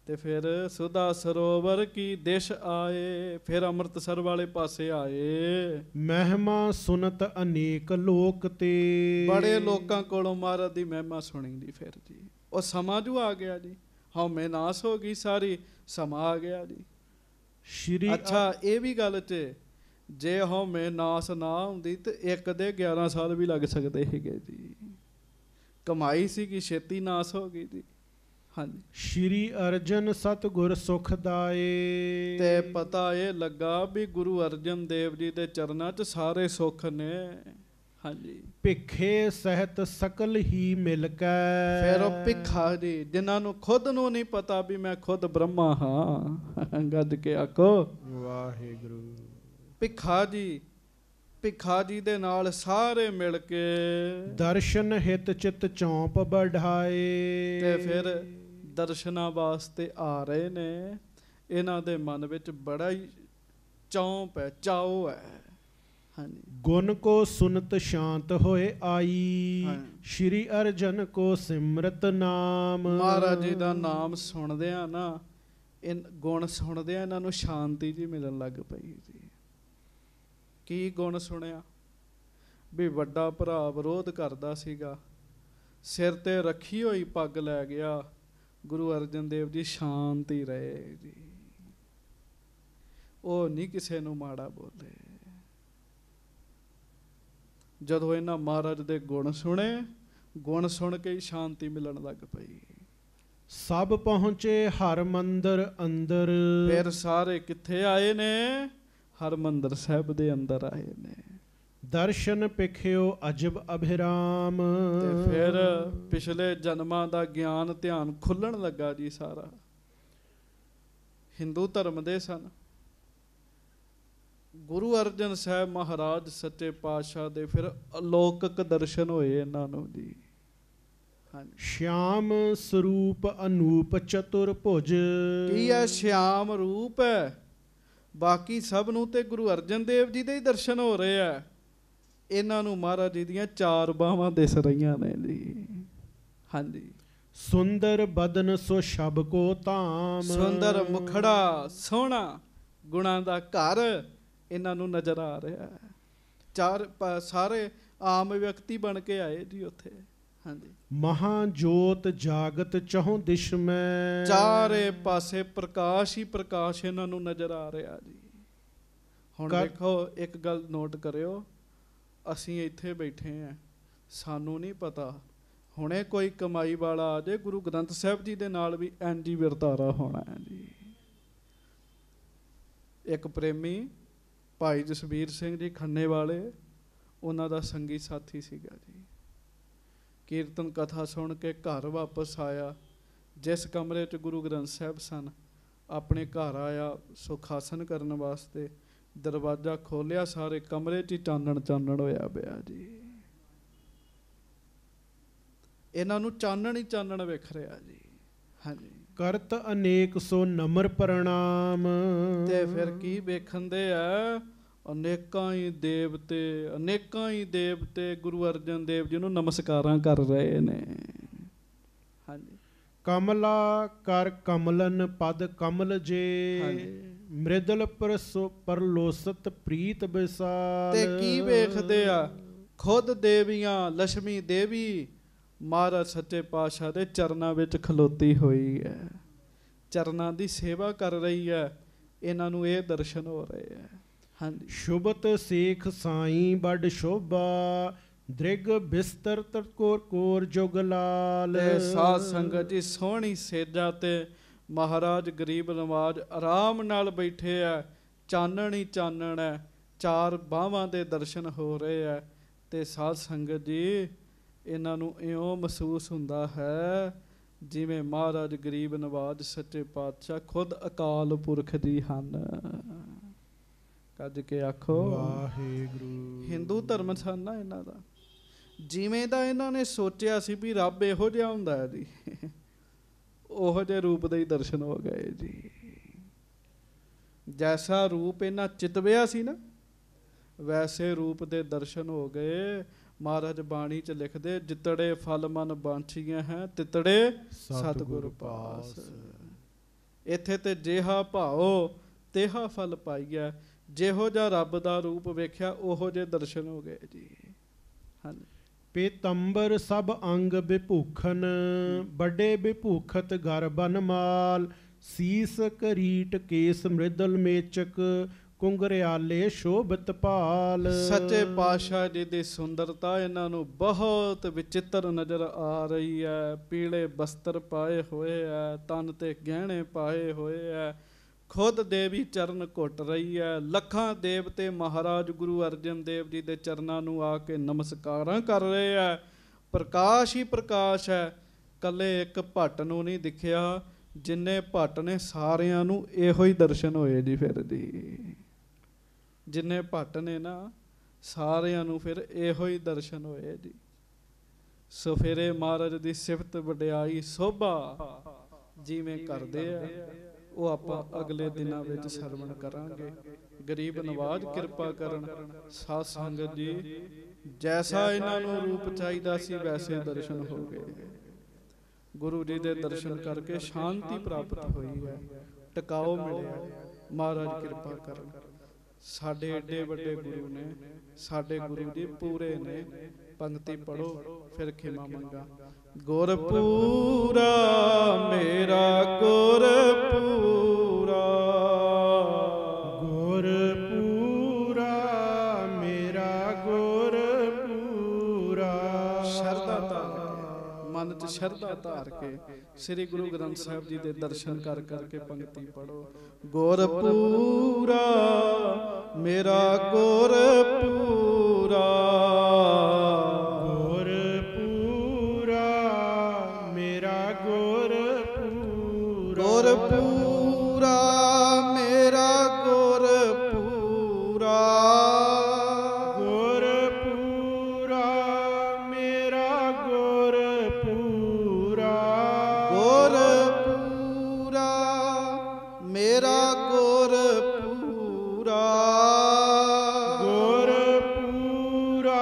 ਤੇ ਫਿਰ ਸੁਧਾ ਸਰੋਵਰ ਕੀ ਦਿਸ਼ ਆਏ। ਫਿਰ ਅੰਮ੍ਰਿਤਸਰ ਵਾਲੇ ਪਾਸੇ ਆਏ। ਮਹਿਮਾ ਸੁਨਤ ਅਨੇਕ ਲੋਕ ਤੇ। ਬੜੇ ਲੋਕਾਂ ਕੋਲੋਂ ਮਹਾਰਾਜ ਦੀ ਮਹਿਮਾ ਸੁਣੀ ਦੀ। ਫਿਰ ਜੀ ਉਹ ਸਮਾਂ ਜੋ ਆ ਗਿਆ ਜੀ, ਹਉਮੈ ਨਾਸ ਹੋ ਗਈ ਸਾਰੀ, ਸਮਾਂ ਆ ਗਿਆ ਜੀ। ਸ਼੍ਰੀ ਅੱਛਾ, ਇਹ ਵੀ ਗੱਲ 'ਚ ਜੇ ਹਉਮੈ ਨਾਸ ਨਾ ਹੁੰਦੀ ਤੇ ਇੱਕ ਦੇ 11 ਸਾਲ ਵੀ ਲੱਗ ਸਕਦੇ ਸੀਗੇ ਜੀ। ਕਮਾਈ ਸੀ ਕਿ ਛੇਤੀ ਨਾਸ ਹੋ ਗਈ ਜੀ। ਹਾਂਜੀ, ਸ਼੍ਰੀ ਅਰਜਨ ਸਤਿਗੁਰ ਸੁਖ ਦਾਏ। ਤੇ ਪਤਾ ਇਹ ਲੱਗਾ ਵੀ ਗੁਰੂ ਅਰਜਨ ਦੇਵ ਜੀ ਦੇ ਚਰਨਾਂ 'ਚ ਸਾਰੇ ਸੁੱਖ ਨੇ। ਹਾਂਜੀ, ਭਿੱਖੇ ਸਹਿਤ ਸਕਲ ਹੀ ਮਿਲ ਕੇ। ਫਿਰ ਉਹ ਭਿੱਖਾ ਜੀ ਜਿਨ੍ਹਾਂ ਨੂੰ ਖੁਦ ਨੂੰ ਨਹੀਂ ਪਤਾ ਵੀ ਮੈਂ ਖੁਦ ਬ੍ਰਹਮਾ ਹਾਂ। ਗੱਜ ਕੇ ਆਖੋ ਵਾਹਿਗੁਰੂ। ਭਿੱਖਾ ਜੀ ਦੇ ਨਾਲ ਸਾਰੇ ਮਿਲ ਕੇ ਦਰਸ਼ਨ ਹਿਤ ਚਿਤ ਚੌਂਪ ਬਢਾਏ। ਤੇ ਫਿਰ ਦਰਸ਼ਨਾਂ ਵਾਸਤੇ ਆ ਰਹੇ ਨੇ। ਇਹਨਾਂ ਦੇ ਮਨ ਵਿੱਚ ਬੜਾ ਹੀ ਚੌਂਪ ਹੈ, ਚਾਓ ਹੈ। ਹਾਂਜੀ, ਗੁਣ ਕੋ ਸੁਨਤ ਸ਼ਾਂਤ ਹੋਏ ਆਈ। ਸ਼੍ਰੀ ਅਰਜਨ ਕੋ ਸਿਮਰਤ ਨਾਮ। ਮਹਾਰਾਜ ਜੀ ਦਾ ਨਾਮ ਸੁਣਦੇ ਆ ਨਾ, ਇਹ ਗੁਣ ਸੁਣਦੇ ਆ, ਇਹਨਾਂ ਨੂੰ ਸ਼ਾਂਤੀ ਜੀ ਮਿਲਣ ਲੱਗ ਪਈ ਜੀ। ਕੀ ਗੁਣ ਸੁਣਿਆ ਵੀ ਵੱਡਾ ਭਰਾ ਵਿਰੋਧ ਕਰਦਾ ਸੀਗਾ, ਸਿਰ ਤੇ ਰੱਖੀ ਹੋਈ ਪੱਗ ਲੈ ਗਿਆ। ਗੁਰੂ ਅਰਜਨ ਦੇਵ ਜੀ ਸ਼ਾਂਤ ਹੀ ਰਹੇ ਜੀ। ਉਹ ਨਹੀਂ ਕਿਸੇ ਨੂੰ ਮਾੜਾ ਬੋਲੇ। ਜਦੋਂ ਇਹਨਾਂ ਮਹਾਰਾਜ ਦੇ ਗੁਣ ਸੁਣੇ, ਗੁਣ ਸੁਣ ਕੇ ਹੀ ਸ਼ਾਂਤੀ ਮਿਲਣ ਲੱਗ ਪਈ। ਸਭ ਪਹੁੰਚੇ ਹਰ ਮੰਦਰ ਅੰਦਰ। ਫਿਰ ਸਾਰੇ ਕਿੱਥੇ ਆਏ ਨੇ? ਹਰਮੰਦਰ ਸਾਹਿਬ ਦੇ ਅੰਦਰ ਆਏ ਨੇ। ਦਰਸ਼ਨ ਪਿਖਿਓ ਅਜਬ ਅਭਿਰਾਮ। ਤੇ ਫਿਰ ਪਿਛਲੇ ਜਨਮਾਂ ਦਾ ਗਿਆਨ ਧਿਆਨ ਖੁੱਲਣ ਲੱਗਾ ਜੀ ਸਾਰਾ। ਹਿੰਦੂ ਧਰਮ ਦੇ ਸਨ। ਗੁਰੂ ਅਰਜਨ ਸਾਹਿਬ ਮਹਾਰਾਜ ਸੱਚੇ ਪਾਤਸ਼ਾਹ ਦੇ ਫਿਰ ਅਲੌਕਿਕ ਦਰਸ਼ਨ ਹੋਏ ਇਹਨਾਂ ਨੂੰ ਜੀ। ਸ਼ਿਆਮ ਸਰੂਪ ਅਨੂਪ ਚਤੁਰ ਭੁਜ। ਕੀ ਹੈ? ਸ਼ਿਆਮ ਰੂਪ ਹੈ। ਬਾਕੀ ਸਭ ਨੂੰ ਤੇ ਗੁਰੂ ਅਰਜਨ ਦੇਵ ਜੀ ਦੇ ਹੀ ਦਰਸ਼ਨ ਹੋ ਰਹੇ ਆ। ਇਹਨਾਂ ਨੂੰ ਮਹਾਰਾਜ ਜੀ ਦੀਆਂ 4 ਬਾਹਾਂ ਦਿਸ ਰਹੀਆਂ ਨੇ ਜੀ। ਹਾਂਜੀ, ਸੁੰਦਰ ਬਦਨ ਸੋ ਸ਼ਬ ਕੋ ਧਾਮ। ਸੁੰਦਰ ਮੁਖੜਾ, ਸੋਹਣਾ ਗੁਣਾਂ ਦਾ ਘਰ ਇਹਨਾਂ ਨੂੰ ਨਜ਼ਰ ਆ ਰਿਹਾ ਹੈ। 4 ਸਾਰੇ ਆਮ ਵਿਅਕਤੀ ਬਣ ਕੇ ਆਏ ਜੀ ਉੱਥੇ। ਹਾਂਜੀ, ਮਹਾ ਜੋਤ ਜਾਗਤ ਚਹੁ ਦਿਸ਼ ਮੈਂ। ਚਾਰੇ ਪਾਸੇ ਪ੍ਰਕਾਸ਼ ਹੀ ਪ੍ਰਕਾਸ਼ ਇਹਨਾਂ ਨੂੰ ਨਜ਼ਰ ਆ ਰਿਹਾ ਜੀ। ਹੁਣ ਦੇਖੋ, ਇੱਕ ਗੱਲ ਨੋਟ ਕਰਿਓ, ਅਸੀਂ ਇੱਥੇ ਬੈਠੇ ਆ, ਸਾਨੂੰ ਨਹੀਂ ਪਤਾ ਹੁਣੇ ਕੋਈ ਕਮਾਈ ਵਾਲਾ ਆ ਜੇ, ਗੁਰੂ ਗ੍ਰੰਥ ਸਾਹਿਬ ਜੀ ਦੇ ਨਾਲ ਵੀ ਇੰਜ ਹੀ ਵਰਤਾਰਾ ਹੋਣਾ ਹੈ ਜੀ। ਇੱਕ ਪ੍ਰੇਮੀ ਭਾਈ ਜਸਵੀਰ ਸਿੰਘ ਜੀ ਖੰਨੇ ਵਾਲੇ, ਉਹਨਾਂ ਦਾ ਸੰਗੀ ਸਾਥੀ ਸੀਗਾ ਜੀ। ਕੀਰਤਨ ਕਥਾ ਸੁਣ ਕੇ ਘਰ ਵਾਪਸ ਆਇਆ। ਜਿਸ ਕਮਰੇ 'ਚ ਗੁਰੂ ਗ੍ਰੰਥ ਸਾਹਿਬ ਸਨ, ਆਪਣੇ ਘਰ ਆਇਆ ਸੁਖਾਸਨ ਕਰਨ ਵਾਸਤੇ। ਦਰਵਾਜ਼ਾ ਖੋਲ੍ਹਿਆ, ਸਾਰੇ ਕਮਰੇ 'ਚ ਹੀ ਚਾਨਣ ਚਾਨਣ ਹੋਇਆ ਪਿਆ ਜੀ। ਇਹਨਾਂ ਨੂੰ ਚਾਨਣ ਹੀ ਚਾਨਣ ਵੇਖ ਰਿਹਾ ਜੀ। ਹਾਂਜੀ, ਕਰਤ ਅਨੇਕ ਸੋ ਨਮਰ ਪ੍ਰਣਾਮ। ਤੇ ਫਿਰ ਕੀ ਵੇਖਣ ਦੇ ਆ? ਅਨੇਕਾਂ ਹੀ ਦੇਵਤੇ, ਅਨੇਕਾਂ ਹੀ ਦੇਵਤੇ ਗੁਰੂ ਅਰਜਨ ਦੇਵ ਜੀ ਨੂੰ ਨਮਸਕਾਰਾਂ ਕਰ ਰਹੇ ਨੇ। ਹਾਂਜੀ, ਕਮਲਾ ਕਰ ਕਮਲਨ ਪਦ ਕਮਲ ਜੇ, ਮ੍ਰਿਦਲ ਪਰਲੋਸਤ ਪ੍ਰੀਤ ਵਿਸਾਲ। ਤੇ ਕੀ ਵੇਖਦੇ ਆ? ਖੁਦ ਦੇਵੀਆਂ, ਲక్ష్ਮੀ ਦੇਵੀ ਮਹਾਰਾਜ ਸੱਚੇ ਪਾਤਸ਼ਾਹ ਦੇ ਚਰਨਾਂ ਵਿੱਚ ਖਲੋਤੀ ਹੋਈ ਹੈ, ਚਰਨਾਂ ਦੀ ਸੇਵਾ ਕਰ ਰਹੀ ਹੈ। ਇਹਨਾਂ ਨੂੰ ਇਹ ਦਰਸ਼ਨ ਹੋ ਰਹੇ ਹੈ। ਹਾਂਜੀ, ਸ਼ੁਭਤ ਸੇਖ ਸਾਈਂ ਬੜ ਸ਼ੋਭਾ, ਦ੍ਰਿਗ ਬਿਸਤਰ ਤਟਕੋਰ ਕੋਰ ਜੁਗ ਲਾਲ। ਸਾਧ ਸੰਗਤ ਜੀ, ਸੋਹਣੀ ਸੇਜਾ ਤੇ ਮਹਾਰਾਜ ਗਰੀਬ ਨਵਾਜ ਆਰਾਮ ਨਾਲ ਬੈਠੇ ਆ। ਚਾਨਣ ਹੀ ਚਾਨਣ ਹੈ, ਚਾਰ ਬਾਹਾਂ ਦੇ ਦਰਸ਼ਨ ਹੋ ਰਹੇ ਹੈ। ਤੇ ਸਾਧ ਸੰਗਤ ਜੀ, ਇਹਨਾਂ ਨੂੰ ਇਉਂ ਮਹਿਸੂਸ ਹੁੰਦਾ ਹੈ ਜਿਵੇਂ ਮਹਾਰਾਜ ਗਰੀਬ ਨਵਾਜ ਸੱਚੇ ਪਾਤਸ਼ਾਹ ਖੁਦ ਅਕਾਲ ਪੁਰਖ ਜੀ ਹਨ। ਕੱਜ ਕੇ ਆਖੋ ਵਾਹਿਗੁਰੂ। ਹਿੰਦੂ ਧਰਮ ਸਨ ਨਾ ਇਹਨਾਂ ਦਾ। ਜਿਵੇਂ ਦਾ ਇਹਨਾਂ ਨੇ ਸੋਚਿਆ ਸੀ ਵੀ ਰੱਬ ਇਹੋ ਜਿਹਾ ਹੁੰਦਾ ਹੈ ਜੀ, ਉਹੋ ਜਿਹੇ ਰੂਪ ਦੇ ਹੀ ਦਰਸ਼ਨ ਹੋ ਗਏ ਜੀ। ਜੈਸਾ ਰੂਪ ਇਹਨਾਂ ਚਿਤਵਿਆ ਸੀ ਨਾ, ਵੈਸੇ ਰੂਪ ਦੇ ਦਰਸ਼ਨ ਹੋ ਗਏ। ਮਹਾਰਾਜ ਬਾਣੀ 'ਚ ਲਿਖਦੇ, ਜਿਤੜੇ ਫਲ ਮਨ ਬਾਂਛੀਆਂ ਹੈ, ਤਿਤੜੇ ਸਤਿਗੁਰ ਪਾਸ। ਇੱਥੇ ਤੇ ਜਿਹਾ ਭਾਓ ਤੇਹਾ ਫਲ ਪਾਈਆ। ਜਿਹੋ ਜਿਹਾ ਰੱਬ ਦਾ ਰੂਪ ਵੇਖਿਆ, ਉਹੋ ਜਿਹੇ ਦਰਸ਼ਨ ਹੋ ਗਏ ਜੀ। ਹਾਂਜੀ, ਪੀਤੰਬਰ ਸਭ ਅੰਗ ਵਿਭੂਖਨ, ਵੱਡੇ ਵਿਭੂਖਤ ਗਰ ਬਨਮਾਲ। ਸੀਸ ਕਰੀਟ ਕੇਸ ਮ੍ਰਿਦਲ ਮੇਚਕ, ਕੁੰਗਰਿਆਲੇ ਸ਼ੋਭਤ ਭਾਲ। ਸੱਚੇ ਪਾਤਸ਼ਾਹ ਜੀ ਦੀ ਸੁੰਦਰਤਾ ਇਹਨਾਂ ਨੂੰ ਬਹੁਤ ਵਿਚਿੱਤਰ ਨਜ਼ਰ ਆ ਰਹੀ ਹੈ। ਪੀਲੇ ਬਸਤਰ ਪਾਏ ਹੋਏ ਹੈ, ਤਨ ਤੇ ਗਹਿਣੇ ਪਾਏ ਹੋਏ ਹੈ। ਖੁਦ ਦੇਵੀ ਚਰਨ ਘੁੱਟ ਰਹੀ ਹੈ। ਲੱਖਾਂ ਦੇਵਤੇ ਮਹਾਰਾਜ ਗੁਰੂ ਅਰਜਨ ਦੇਵ ਜੀ ਦੇ ਚਰਨਾਂ ਨੂੰ ਆ ਕੇ ਨਮਸਕਾਰਾਂ ਕਰ ਰਹੇ ਹੈ। ਪ੍ਰਕਾਸ਼ ਹੀ ਪ੍ਰਕਾਸ਼ ਹੈ। ਕੱਲੇ ਇੱਕ ਭੱਟ ਨੂੰ ਨਹੀਂ ਦਿਖਿਆ, ਜਿੰਨੇ ਭੱਟ ਨੇ ਸਾਰਿਆਂ ਨੂੰ ਇਹੋ ਹੀ ਦਰਸ਼ਨ ਹੋਏ ਜੀ। ਫਿਰ ਜੀ ਜਿੰਨੇ ਭੱਟ ਨੇ ਨਾ, ਸਾਰਿਆਂ ਨੂੰ ਫਿਰ ਇਹੋ ਹੀ ਦਰਸ਼ਨ ਹੋਏ ਜੀ। ਸਫੇਰੇ ਮਹਾਰਾਜ ਦੀ ਸਿਫਤ ਵਡਿਆਈ ਸੋਭਾ ਜਿਵੇਂ ਕਰਦੇ ਆ, ਉਹ ਆਪਾਂ ਅਗਲੇ ਦਿਨਾਂ ਵਿੱਚ ਸਰਵਣ ਕਰਾਂਗੇ। ਗਰੀਬ ਨਵਾਜ ਕਿਰਪਾ ਕਰਨ। ਸਾਧ ਸੰਗਤ ਜੀ, ਜੈਸਾ ਇਹਨਾਂ ਨੂੰ ਰੂਪ ਚਾਹੀਦਾ ਸੀ ਵੈਸੇ ਦਰਸ਼ਨ ਹੋ ਗਏ। ਗੁਰੂ ਜੀ ਦੇ ਦਰਸ਼ਨ ਕਰਕੇ ਸ਼ਾਂਤੀ ਪ੍ਰਾਪਤ ਹੋਈ ਹੈ, ਟਿਕਾਓ ਮਿਲਿਆ। ਮਹਾਰਾਜ ਕਿਰਪਾ ਕਰਨ। ਸਾਡੇ ਏਡੇ ਵੱਡੇ ਗੁਰੂ ਨੇ, ਸਾਡੇ ਗੁਰੂ ਜੀ ਪੂਰੇ ਨੇ। ਪੰਕਤੀ ਪੜੋ ਫਿਰ ਖਿਮਾ ਮੰਗਾ। ਗੁਰ ਪੂਰਾ ਮੇਰਾ ਗੁਰ ਪੂਰਾ, ਗੁਰ ਪੂਰਾ ਮੇਰਾ ਗੁਰ ਪੂਰਾ। ਸ਼ਰਧਾ ਧਾਰ, ਮਨ 'ਚ ਸ਼ਰਧਾ ਧਾਰ ਕੇ ਸ੍ਰੀ ਗੁਰੂ ਗ੍ਰੰਥ ਸਾਹਿਬ ਜੀ ਦੇ ਦਰਸ਼ਨ ਕਰ ਕਰਕੇ ਪੰਕਤੀ ਪੜੋ। ਗੁਰ ਪੂਰਾ ਮੇਰਾ ਗੁਰ ਪੂਰਾ, ਗੁਰ ਪੂਰਾ ਮੇਰਾ ਗੁਰ ਪੂਰਾ। ਗੁਰ ਪੂਰਾ ਮੇਰਾ ਗੁਰ ਪੂਰਾ, ਗੁਰ ਪੂਰਾ ਮੇਰਾ ਗੁਰ ਪੂਰਾ। ਗੁਰ ਪੂਰਾ ਮੇਰਾ ਗੁਰ ਪੂਰਾ, ਗੁਰ ਪੂਰਾ